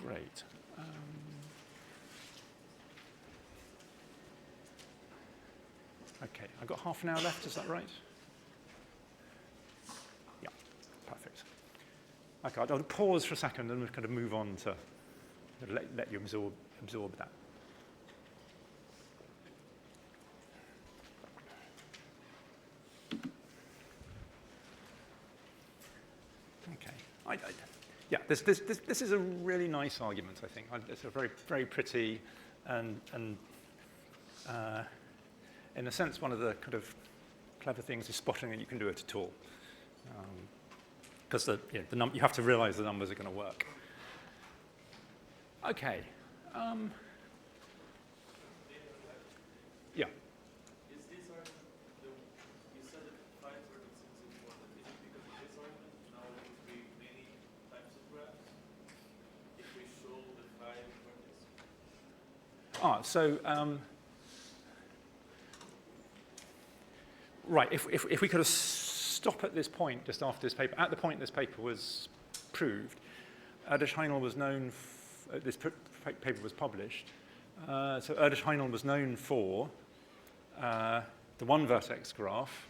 Great. Okay, I've got half an hour left, is that right? Yeah, perfect. Okay, I'll pause for a second and we'll kind of move on to let you absorb that. Okay, yeah, this is a really nice argument, I think. It's a very, very pretty and in a sense, one of the kind of clever things is spotting that you can do it at all. Because you have to realize the numbers are going to work. Okay. Yeah. Is this argument, you said that 5 vertices is important. Is it because of this argument now there would be many types of graphs if we show the 5 vertices? Right, if we could have stopped at this point, just after this paper, at the point this paper was proved, Erdős-Hajnal was known, this paper was published, so Erdős-Hajnal was known for the one vertex graph,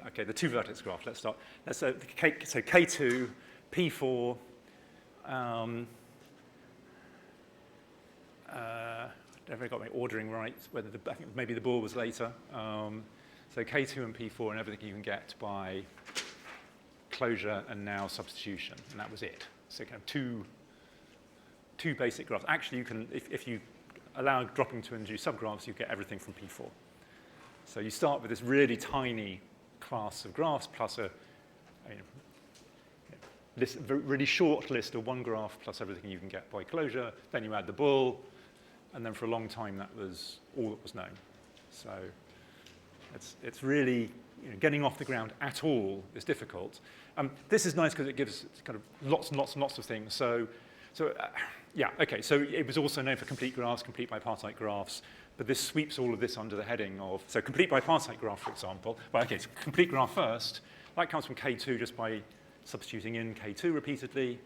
okay, the two vertex graph, let's start. So K2, P4, I've never got my ordering right, I think maybe the ball was later. So K2 and P4 and everything you can get by closure and now substitution, and that was it. So kind of two basic graphs. Actually, you can, if you allow dropping to induce subgraphs, you get everything from P4. So you start with this really tiny class of graphs plus a really short list of one graph plus everything you can get by closure. Then you add the bull. And then for a long time, that was all that was known. So It's really, getting off the ground at all is difficult. This is nice because it gives kind of lots and lots and lots of things. So it was also known for complete graphs, complete bipartite graphs, but this sweeps all of this under the heading of, so complete bipartite graph, for example. Well, okay, so complete graph first. That comes from K2 just by substituting in K2 repeatedly.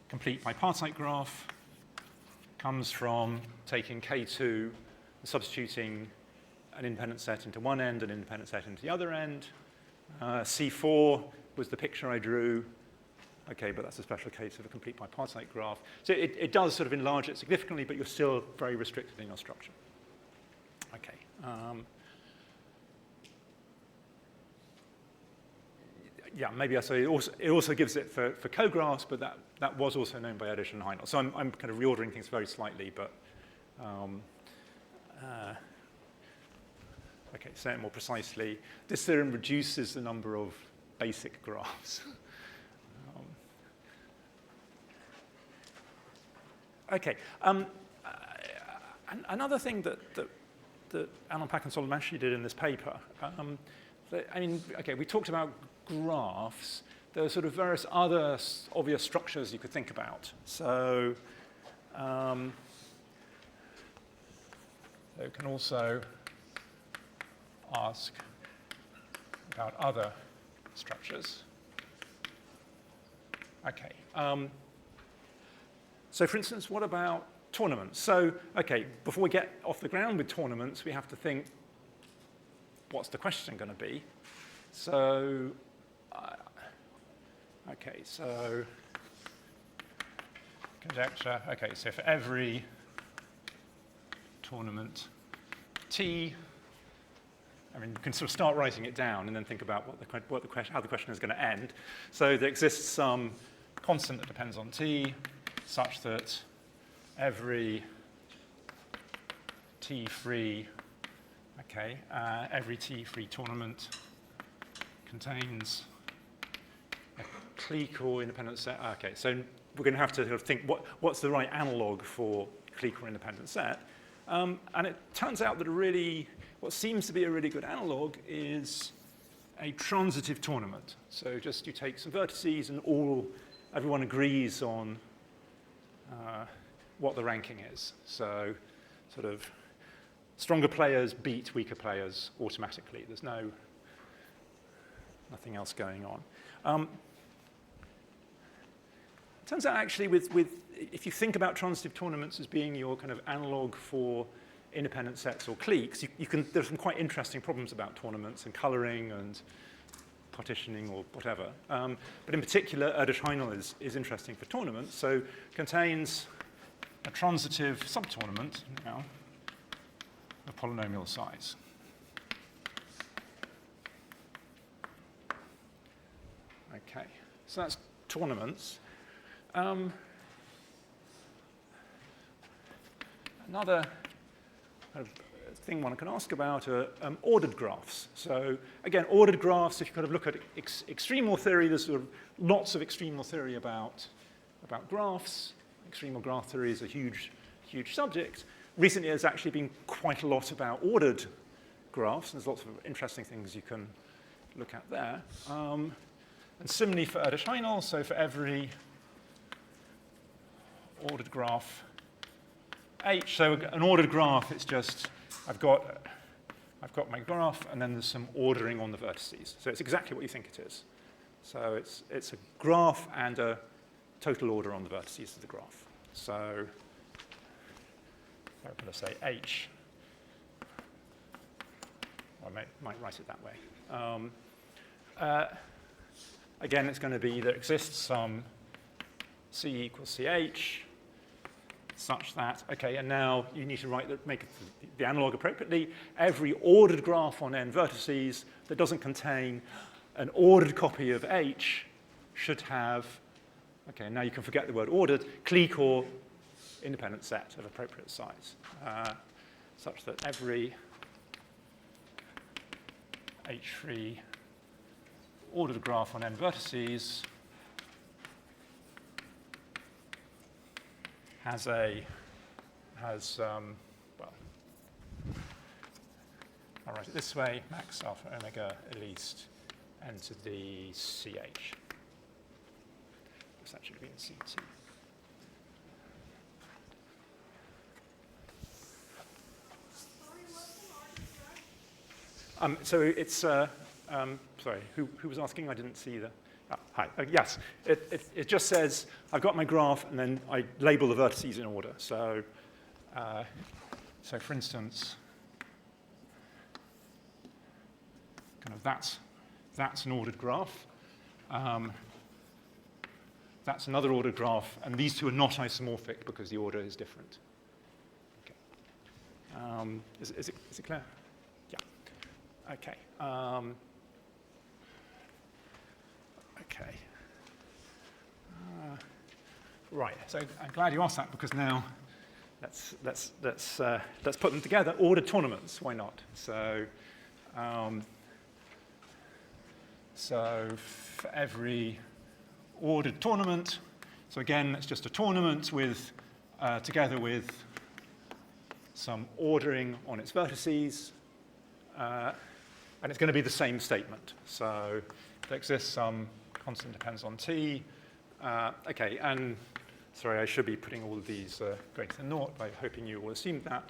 Complete bipartite graph comes from taking K2 and substituting an independent set into one end and an independent set into the other end. C4 was the picture I drew. Okay, but that's a special case of a complete bipartite graph. So it does sort of enlarge it significantly, but you're still very restricted in your structure. Okay. Maybe I say it also gives it for cographs, but that was also known by Erdős and Hajnal. So I'm kind of reordering things very slightly, but okay, say it more precisely. This theorem reduces the number of basic graphs. Okay. Another thing that Alan Pack and Solomashi did in this paper, we talked about graphs. There are sort of various other obvious structures you could think about. So you can also ask about other structures. Okay. So for instance, what about tournaments? So, okay, before we get off the ground with tournaments, we have to think, what's the question going to be? So, okay, so conjecture. Okay, so for every tournament T, you can sort of start writing it down and then think about how the question is going to end. So there exists some constant that depends on T, such that every T-free, every T-free tournament contains a clique or independent set. Okay, so we're going to have to sort of think what's the right analog for clique or independent set. And it turns out that what seems to be a really good analog is a transitive tournament. So just you take some vertices and everyone agrees on what the ranking is. So sort of stronger players beat weaker players automatically. There's nothing else going on. It turns out actually if you think about transitive tournaments as being your kind of analog for independent sets or cliques, there's some quite interesting problems about tournaments and coloring and partitioning or whatever. But in particular, Erdős-Hajnal is interesting for tournaments. So contains a transitive subtournament now of polynomial size. Okay, so that's tournaments. Another kind of thing one can ask about are ordered graphs. So again, ordered graphs, if you kind of look at extremal theory, there's sort of lots of extremal theory about graphs. Extremal graph theory is a huge subject. Recently, there's actually been quite a lot about ordered graphs. There's lots of interesting things you can look at there. And similarly for Erdős-Hajnal, so for every ordered graph H, so an ordered graph, it's just I've got my graph, and then there's some ordering on the vertices. So it's exactly what you think it is. So it's a graph and a total order on the vertices of the graph. So I'm going to say H. I might write it that way. Again, it's going to be there exists some C equals CH, such that, okay, and now you need to make the analog appropriately. Every ordered graph on n vertices that doesn't contain an ordered copy of H should have, okay, now you can forget the word ordered, clique or independent set of appropriate size, such that every H3 ordered graph on n vertices I'll write it this way, max alpha omega at least n to the ch. This actually be in CT. So it's, sorry, who was asking? I didn't see the, hi, yes. It just says, I've got my graph, and then I label the vertices in order. So, so for instance, kind of that's an ordered graph. That's another ordered graph, and these two are not isomorphic because the order is different. Okay. Is it clear? Yeah. Okay. Okay. Right. So I'm glad you asked that because now let's put them together. Ordered tournaments. Why not? So. So for every ordered tournament, so again, it's just a tournament with, together with some ordering on its vertices, and it's going to be the same statement. So there exists some constant depends on t. Okay, and sorry, I should be putting all of these greater than naught by hoping you all assumed that.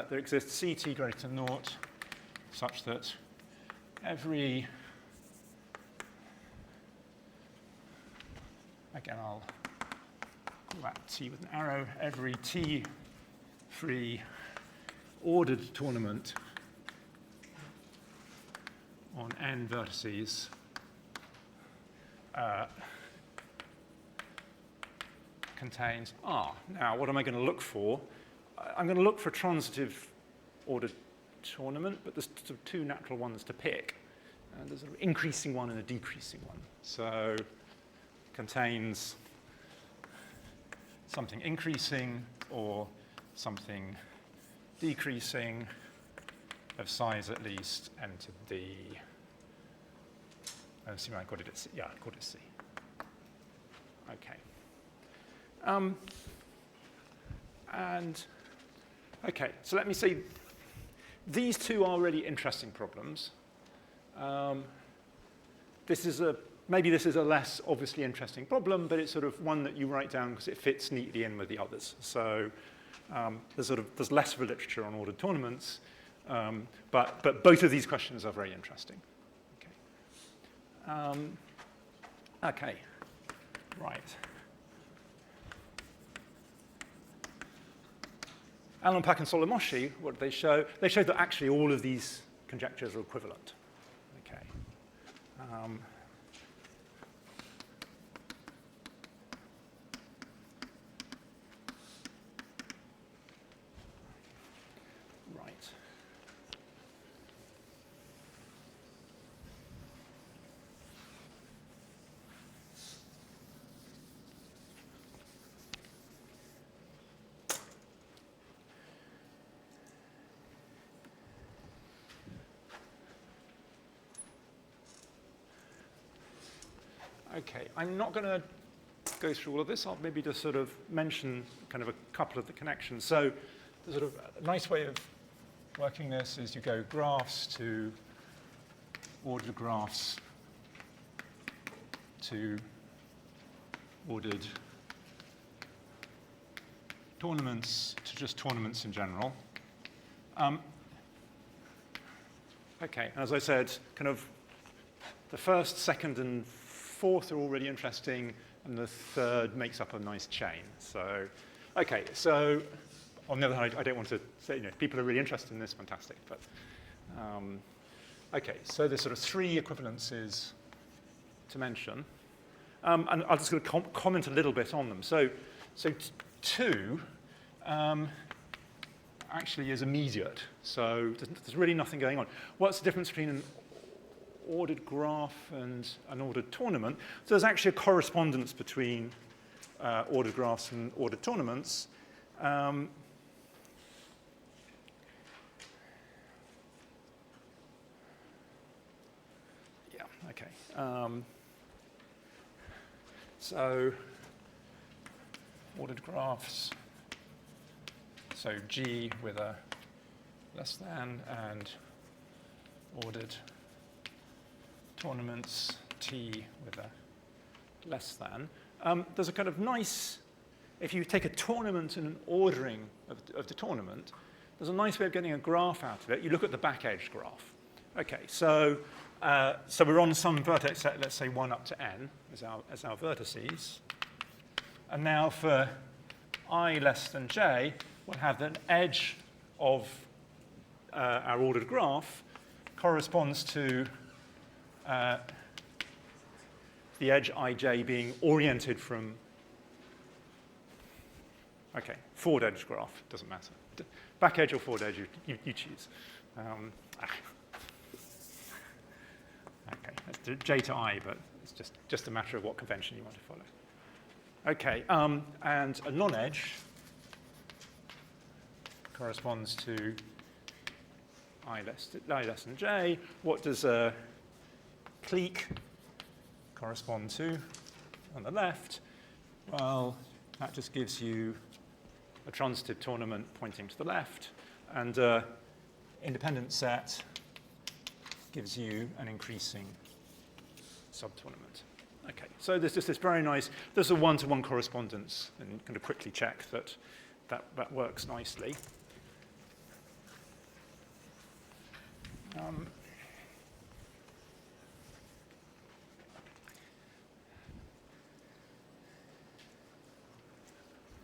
There exists ct greater than naught such that every, again, I'll call that T with an arrow. Every T-free ordered tournament on n vertices contains R. Now, what am I going to look for? I'm going to look for a transitive ordered tournament, but there's sort of two natural ones to pick. And there's an increasing one and a decreasing one. So contains something increasing or something decreasing of size at least n to the, I assume I got it at C. Yeah, I got it at C. Okay. And, okay, so let me say these two are really interesting problems. Maybe this is a less obviously interesting problem, but it's sort of one that you write down because it fits neatly in with the others. So there's less of a literature on ordered tournaments, but both of these questions are very interesting. Okay. Okay. Right. Allen-Pack and Solomoschi, what did they show? They showed that actually all of these conjectures are equivalent. Okay. Right. Okay, I'm not going to go through all of this. I'll maybe just sort of mention kind of a couple of the connections. So the sort of a nice way of working this is you go graphs to ordered graphs to ordered tournaments to just tournaments in general. Okay, as I said, kind of the first, second, and fourth are all really interesting, and the third makes up a nice chain. So, okay, so on the other hand, I don't want to say, you know, if people are really interested in this, fantastic. But, okay, so there's sort of three equivalences to mention. And I'm just going to comment a little bit on them. So 2 actually is immediate. So there's really nothing going on. What's the difference between an ordered graph and an ordered tournament? So there's actually a correspondence between ordered graphs and ordered tournaments. Yeah, okay. So ordered graphs, so G with a less than and ordered tournaments T with a less than. There's a kind of nice, if you take a tournament and an ordering of the tournament, there's a nice way of getting a graph out of it. You look at the back edge graph. Okay, so we're on some vertex set, let's say 1 up to n as our vertices. And now for I less than j, we'll have an edge of our ordered graph corresponds to the edge ij being oriented from, okay, forward edge graph, doesn't matter. Back edge or forward edge, you choose. Okay, that's j to I, but it's just a matter of what convention you want to follow. Okay, and a non-edge corresponds to I less than j. What does a clique correspond to on the left? Well, that just gives you a transitive tournament pointing to the left, and independent set gives you an increasing subtournament. Okay, so there's just this very nice, there's a one-to-one correspondence, and you can quickly check that works nicely.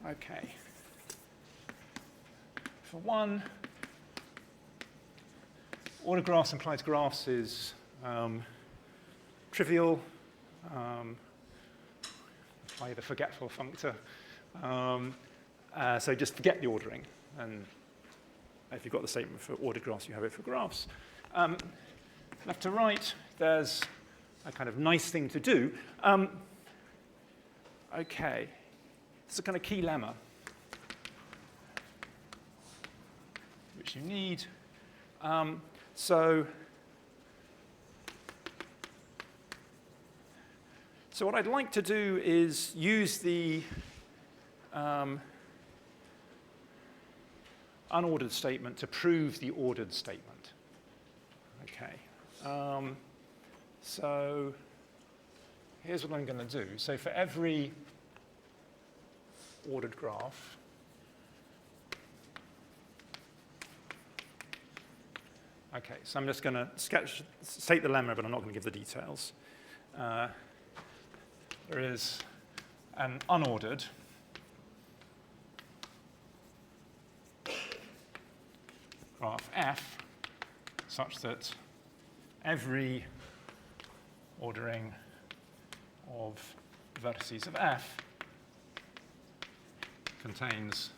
Okay. For one, ordered graphs implies graphs is trivial, apply the forgetful functor. So just forget the ordering, and if you've got the statement for ordered graphs, you have it for graphs. Left to right, there's a kind of nice thing to do. Okay, it's a kind of key lemma, which you need. So what I'd like to do is use the unordered statement to prove the ordered statement. Okay. So here's what I'm going to do. So for every ordered graph, okay, so I'm just going to state the lemma, but I'm not going to give the details. There is an unordered graph F such that every ordering of vertices of F contains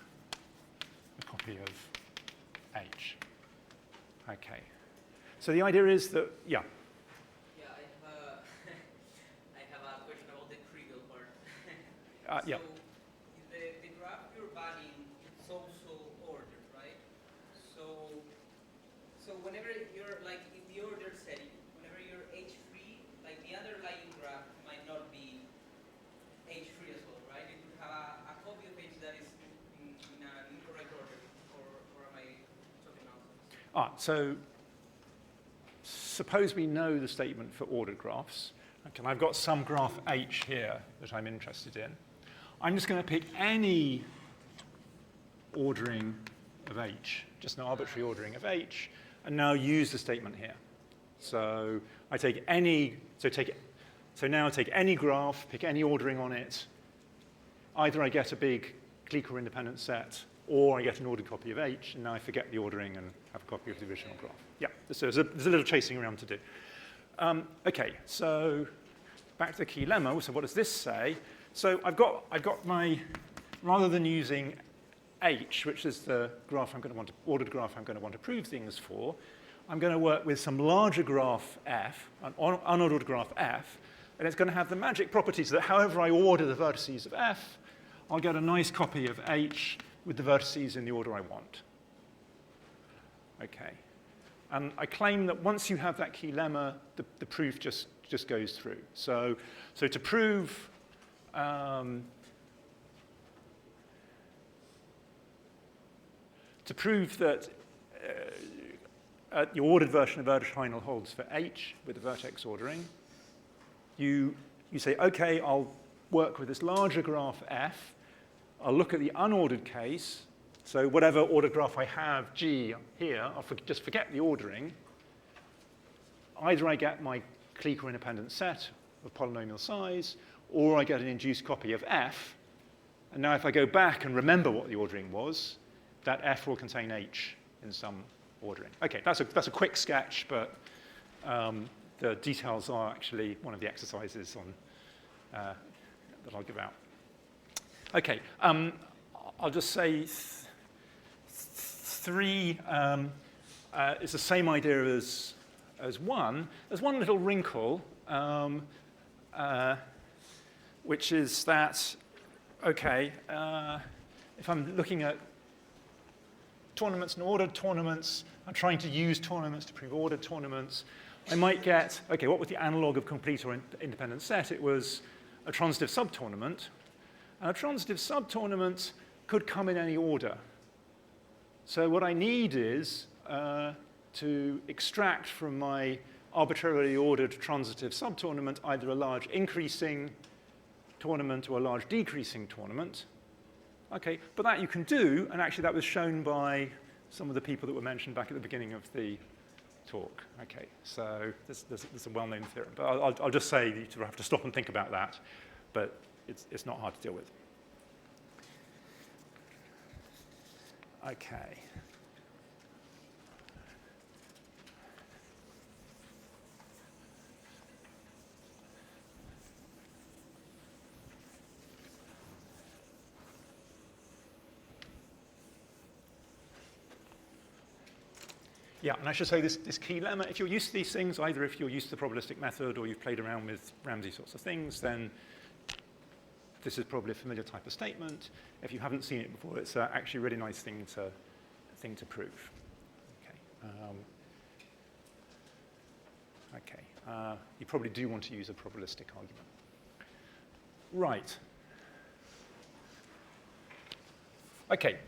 a copy of H. Okay. So the idea is that, yeah. Yeah, I have a question about the trivial part. Yeah. So the graph you're batting, it's also ordered, right? So whenever you're like in the ordered setting, whenever you're H3, like the underlying graph might not be H3 as well, right? It could have a copy of H that is in an incorrect order, or am I talking nonsense? So suppose we know the statement for ordered graphs. Okay, I've got some graph H here that I'm interested in. I'm just going to pick any ordering of H, just an arbitrary ordering of H, and now use the statement here. So I take any, so now I take any graph, pick any ordering on it. Either I get a big clique or independent set, or I get an ordered copy of H, and now I forget the ordering and have a copy of the original graph. Yeah, so there's a little chasing around to do. Okay, so back to the key lemma. So what does this say? So I've got my, rather than using H, which is the graph I'm going to want to, ordered graph I'm going to want to prove things for, I'm going to work with some larger graph F, an unordered graph F, and it's going to have the magic properties that however I order the vertices of F, I'll get a nice copy of H with the vertices in the order I want. Okay. And I claim that once you have that key lemma, the proof just goes through. So to prove that the ordered version of Erdős-Hajnal holds for H with the vertex ordering. You say, OK, I'll work with this larger graph F. I'll look at the unordered case. So whatever ordered graph I have, G, here, I'll just forget the ordering. Either I get my clique or independent set of polynomial size, or I get an induced copy of F. And now if I go back and remember what the ordering was, that F will contain H in some ordering. OK, that's a quick sketch, but the details are actually one of the exercises on, that I'll give out. OK, I'll just say three. It's the same idea as one. There's one little wrinkle, which is that, OK, if I'm looking at tournaments and ordered tournaments, I'm trying to use tournaments to prove ordered tournaments, I might get, OK, what was the analog of complete or independent set? It was a transitive subtournament. And a transitive subtournament could come in any order. So what I need is to extract from my arbitrarily ordered transitive subtournament either a large increasing tournament or a large decreasing tournament. OK, but that you can do, and actually that was shown by some of the people that were mentioned back at the beginning of the talk. OK, so this is a well-known theorem. But I'll just say you have to stop and think about that. But it's not hard to deal with. OK. Yeah, and I should say this key lemma, if you're used to these things, either if you're used to the probabilistic method or you've played around with Ramsey sorts of things, then this is probably a familiar type of statement. If you haven't seen it before, it's actually a really nice thing to prove. OK. You probably do want to use a probabilistic argument. Right. OK.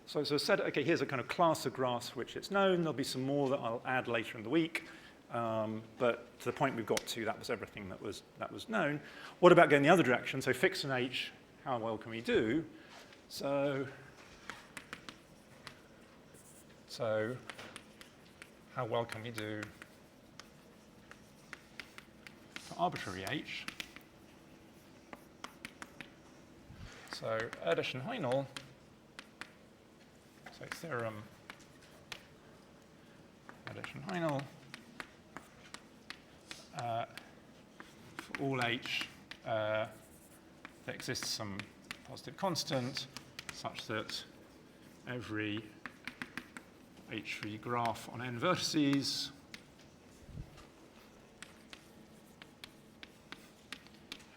So I said, OK, here's a kind of class of graphs which it's known. There'll be some more that I'll add later in the week. But to the point we've got to, that was everything that was known. What about going the other direction? So fixed in H, how well can we do? So how well can we do for arbitrary H? So Erdős and Hajnal. So theorem Erdős and Hajnal. For all H, there exists some positive constant such that every H3 graph on n vertices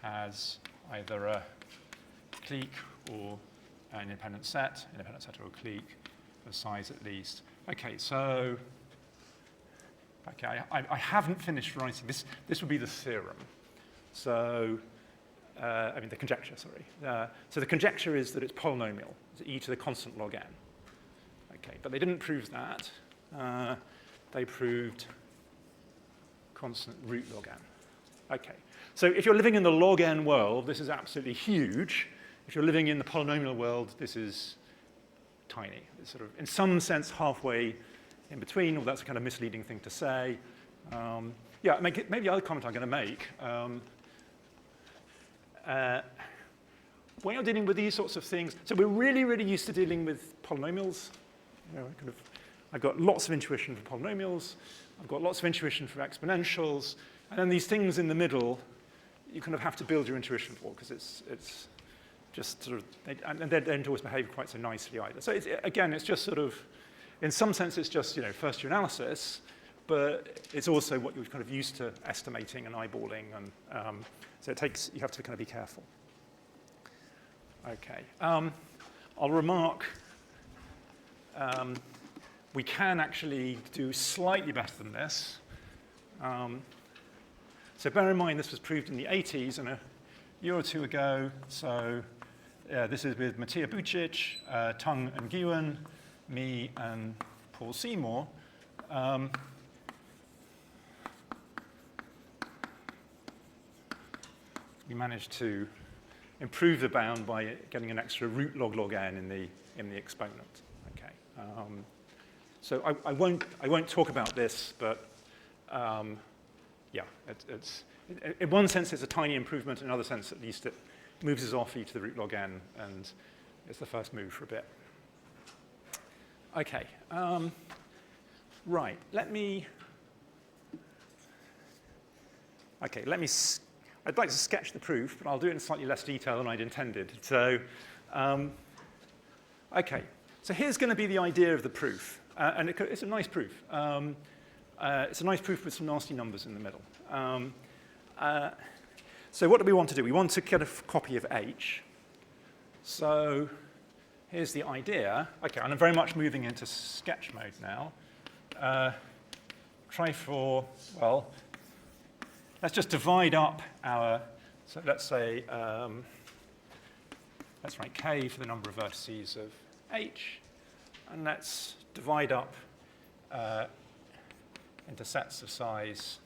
has either a clique or an independent set or a clique of size at least. OK, so I haven't finished writing this. This would be the theorem. So, I mean the conjecture, sorry. So the conjecture is that it's polynomial. It's e to the constant log n. OK, but they didn't prove that. They proved constant root log n. OK, so if you're living in the log n world, this is absolutely huge. If you're living in the polynomial world, this is tiny. It's sort of, in some sense, halfway in between, or that's a kind of misleading thing to say. Yeah, maybe the other comment I'm going to make, when you're dealing with these sorts of things, so we're really, really used to dealing with polynomials. You know, I've got lots of intuition for polynomials. I've got lots of intuition for exponentials. And then these things in the middle, you kind of have to build your intuition for, because it's just sort of, and they don't always behave quite so nicely either. So again, it's just sort of, in some sense, it's just first-year analysis, but it's also what you're kind of used to estimating and eyeballing, and so you have to kind of be careful. Okay, I'll remark we can actually do slightly better than this. So bear in mind this was proved in the 80s and a year or two ago. So this is with Matija Bucic, Tung and Guwen, me and Paul Seymour, we managed to improve the bound by getting an extra root log n in the exponent. Okay. So I won't talk about this, but yeah, in one sense it's a tiny improvement. In another sense, at least, it moves us off e to the root log n, and it's the first move for a bit. Okay. Right. I'd like to sketch the proof, but I'll do it in slightly less detail than I'd intended. So, okay. So here's going to be the idea of the proof. And it's a nice proof. It's a nice proof with some nasty numbers in the middle. So what do we want to do? We want to get a copy of H. So here's the idea. Okay, and I'm very much moving into sketch mode now. Try for, well, let's just divide up our, so let's say, let's write k for the number of vertices of H, and let's divide up into sets of size,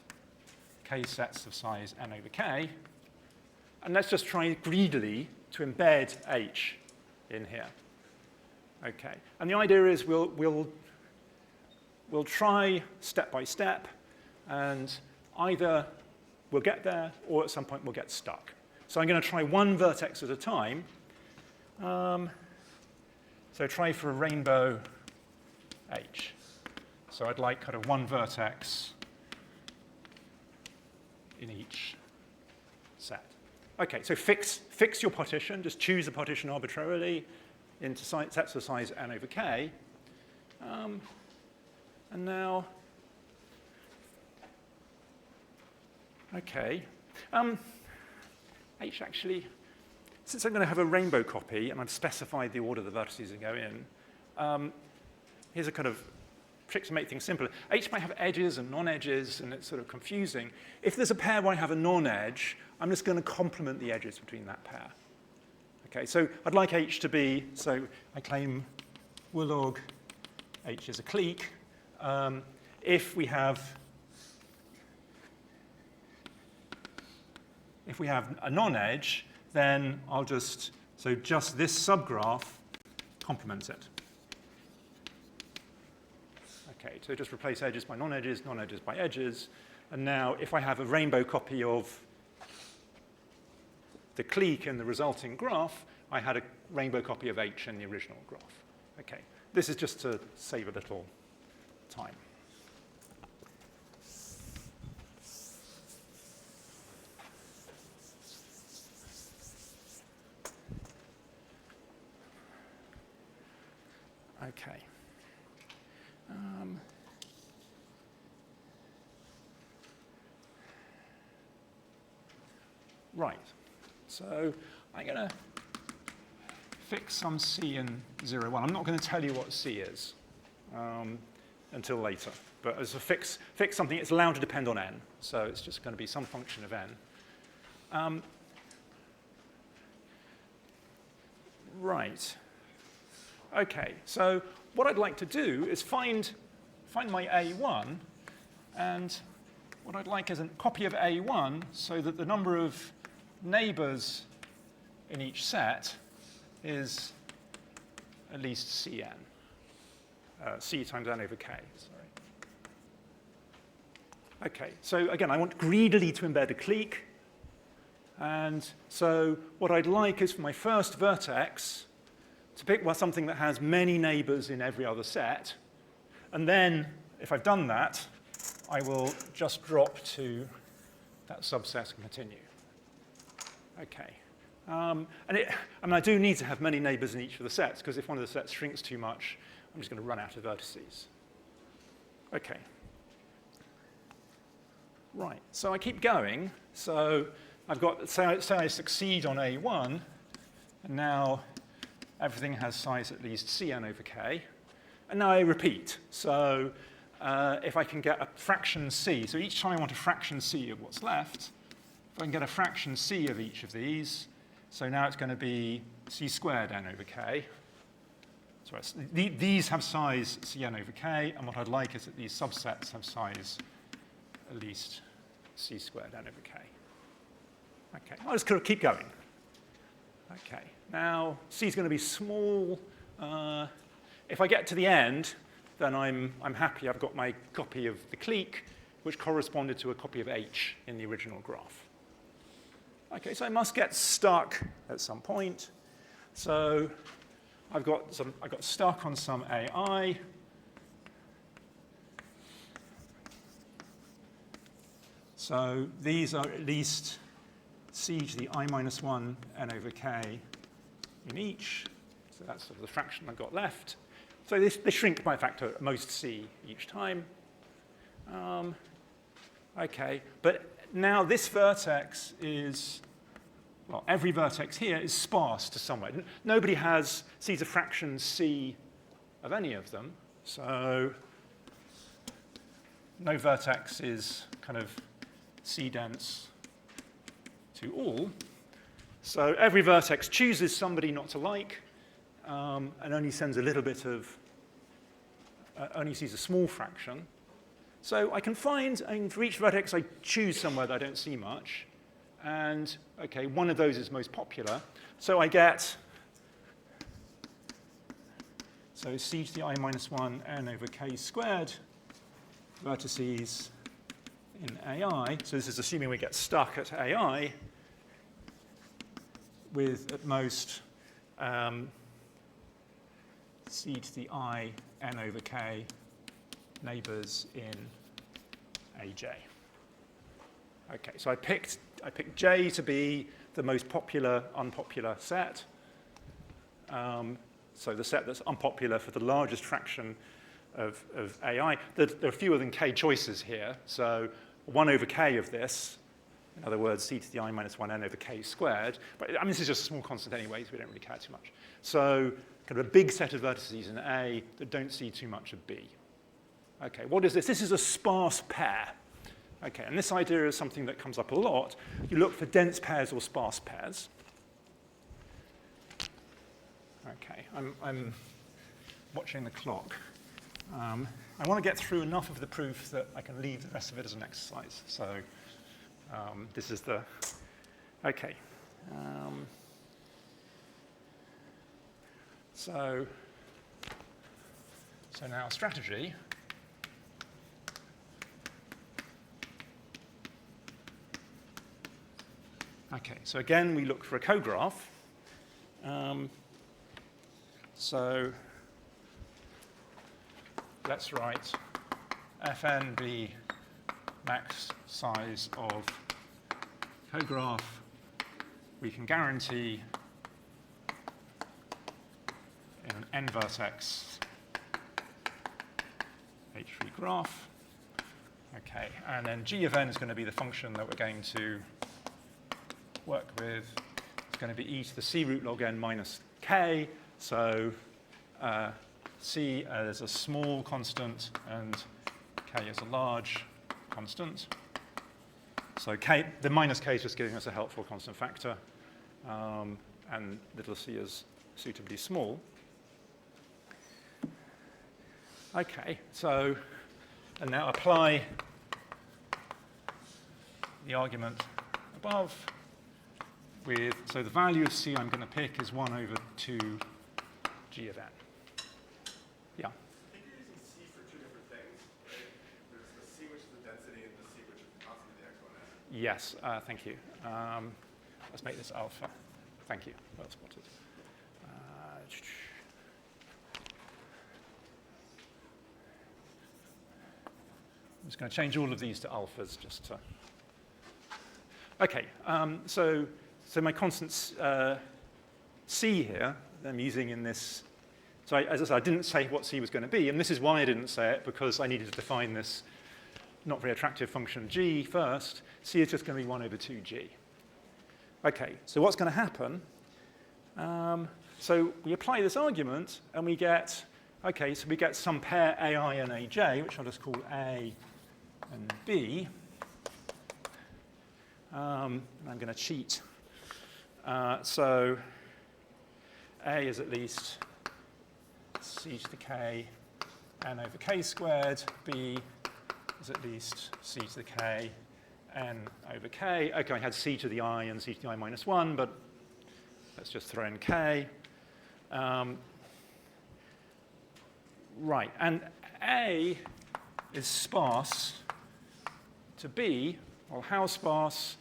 k sets of size n over k, and let's just try greedily to embed H in here. Okay, and the idea is we'll try step by step, and either we'll get there, or at some point we'll get stuck. So I'm going to try one vertex at a time. So try for a rainbow H. So I'd like kind of one vertex in each set. Okay, so fix your partition. Just choose a partition arbitrarily into sets of size n over k. And now, okay. H actually, since I'm going to have a rainbow copy, and I've specified the order the vertices that go in, here's a kind of trick to make things simpler. H might have edges and non-edges, and it's sort of confusing. If there's a pair where I have a non-edge, I'm just going to complement the edges between that pair. Okay, so I'd like H to be, so I claim Woolog H is a clique. If we have a non-edge, then I'll just this subgraph complements it. Okay, so just replace edges by non-edges, non-edges by edges. And now if I have a rainbow copy of the clique in the resulting graph, I had a rainbow copy of H in the original graph. Okay, this is just to save a little time. Okay. Right. So I'm going to fix some C in 0, 1. I'm not going to tell you what C is until later. But as a fix something, it's allowed to depend on n. So it's just going to be some function of n. Right. Okay, so what I'd like to do is find my A1, and what I'd like is a copy of A1 so that the number of neighbors in each set is at least Cn. C times n over k, sorry. Okay, so again, I want greedily to embed a clique. And so what I'd like is for my first vertex to pick something that has many neighbors in every other set. And then, if I've done that, I will just drop to that subset and continue. Okay. I do need to have many neighbors in each of the sets, because if one of the sets shrinks too much, I'm just going to run out of vertices. Okay. Right, so I keep going. So I've got, say I succeed on A1, and now everything has size at least Cn over k. And now I repeat. So if I can get a fraction C, so each time I want a fraction C of what's left, if I can get a fraction C of each of these, so now it's going to be C squared n over k. sorry, these have size Cn over k, and what I'd like is that these subsets have size at least C squared n over k. Okay, I'll just keep going. Okay, now C is going to be small. If I get to the end, then I'm happy. I've got my copy of the clique, which corresponded to a copy of H in the original graph. Okay, so I must get stuck at some point. So I got stuck on some AI. So these are at least C to the I minus 1 n over k in each. So that's sort of the fraction I've got left. So they shrink by a factor at most C each time. Okay, but now this vertex is, well, every vertex here is sparse to somewhere. Nobody sees a fraction C of any of them. So no vertex is kind of C dense to all. So every vertex chooses somebody not to like and only sends a little bit of, only sees a small fraction. So I can find, and for each vertex, I choose somewhere that I don't see much. And, OK, one of those is most popular. So I get, so C to the I minus 1 n over k squared vertices in AI. So this is assuming we get stuck at AI with, at most, C to the I n over k neighbors in AJ. Okay, so I picked J to be the most popular, unpopular set. So the set that's unpopular for the largest fraction of AI. There are fewer than k choices here. So 1 over k of this, in other words, C to the I minus 1 n over k squared. But I mean, this is just a small constant anyway, so we don't really care too much. So kind of a big set of vertices in A that don't see too much of B. Okay, what is this? This is a sparse pair. Okay, and this idea is something that comes up a lot. You look for dense pairs or sparse pairs. Okay, I'm watching the clock. I want to get through enough of the proof that I can leave the rest of it as an exercise. So this is the, okay. So now strategy. Okay, so again, we look for a cograph. So let's write Fn be max size of cograph. We can guarantee in an n vertex H3 graph. Okay, and then g of n is going to be the function that we're going to work with. It's going to be e to the c root log n minus k. So c is a small constant and k is a large constant. So k, the minus k is just giving us a helpful constant factor, and little c is suitably small. Okay, so, and now apply the argument above with, so the value of c I'm going to pick is 1 over 2 g of n. Yeah? I think you're using c for two different things, right? There's the c, which is the density, and the c, which is the constant of the exponent. Yes, thank you. Let's make this alpha. Thank you. Well spotted. I'm just going to change all of these to alphas just to. Okay, so my constant c here, I'm using in this. So as I said, I didn't say what c was going to be, and this is why I didn't say it, because I needed to define this not very attractive function g first. C is just going to be 1 over 2g. Okay, so what's going to happen? So we apply this argument, and we get, okay, so we get some pair ai and aj, which I'll just call a and b. I'm going to cheat. So a is at least c to the k n over k squared. B is at least c to the k n over k. Okay, I had c to the I and c to the I minus 1, but let's just throw in k. Right, and A is sparse to B. Well, how sparse?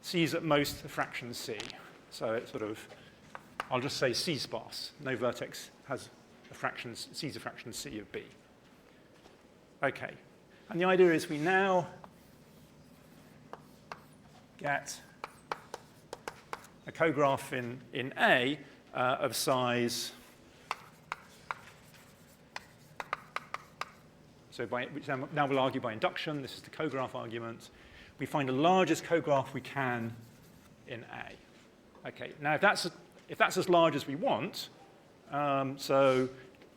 C is at most a fraction c. So it's sort of, I'll just say C sparse. No vertex has a fraction, C is a fraction c of B. Okay, and the idea is we now get a cograph in A of size, so which now we'll argue by induction. This is the cograph argument. We find the largest cograph we can in A. Okay, now if that's as large as we want, so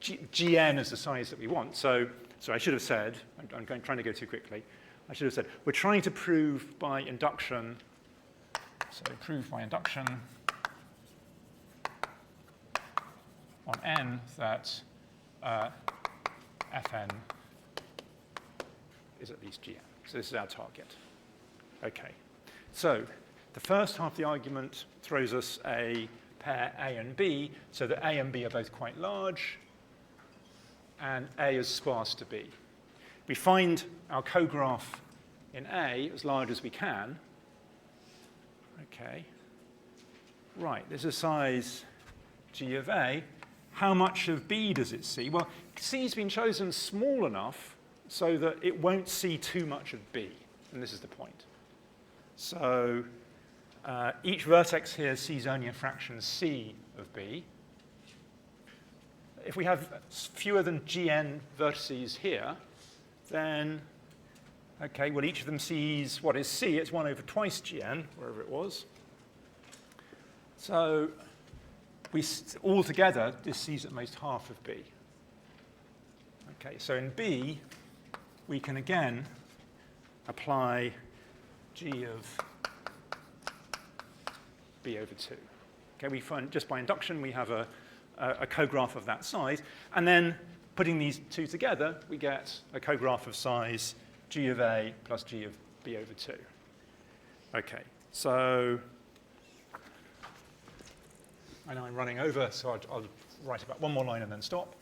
Gn is the size that we want. So I should have said, I'm trying to go too quickly. I should have said, we're trying to prove by induction, so prove by induction on n that Fn is at least Gn. So this is our target. Okay, so the first half of the argument throws us a pair A and B, so that A and B are both quite large, and A is sparse to B. We find our cograph in A as large as we can. Okay, right, this is size G of A. How much of B does it see? Well, C's been chosen small enough so that it won't see too much of B, and this is the point. So each vertex here sees only a fraction c of B. If we have fewer than Gn vertices here, then, okay, well, each of them sees what is c. It's 1 over twice Gn, wherever it was. So altogether, this sees at most half of B. Okay, so in B, we can again apply G of B over 2. Okay, we find just by induction we have a cograph of that size, and then putting these two together, we get a cograph of size G of A plus G of B over 2. Okay, so I know I'm running over, so I'll write about one more line and then stop.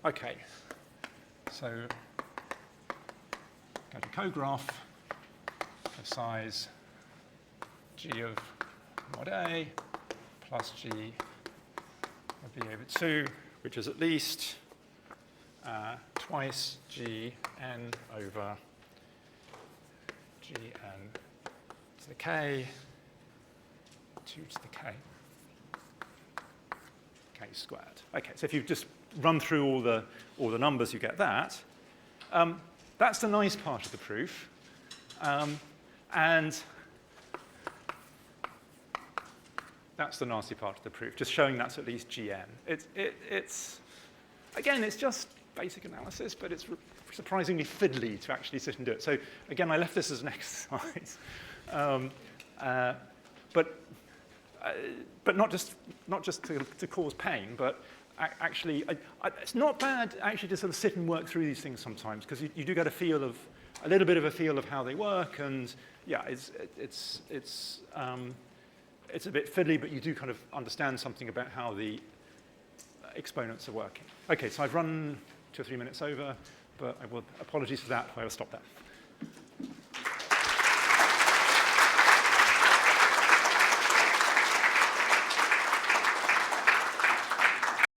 Okay, so get a cograph of size G of mod A plus G of B over 2, which is at least twice G n over G n to the k, 2 to the k squared. Okay, so if you just run through all the numbers, you get that. That's the nice part of the proof. And that's the nasty part of the proof, just showing that's at least Gn. Again, it's just basic analysis, but it's surprisingly fiddly to actually sit and do it. So again, I left this as an exercise. But not just to cause pain, but actually, it's not bad actually to sort of sit and work through these things sometimes, because you do get a little bit of a feel of how they work, and yeah, it's a bit fiddly, but you do kind of understand something about how the exponents are working. Okay, so I've run 2 or 3 minutes over, but apologies for that. I will stop there.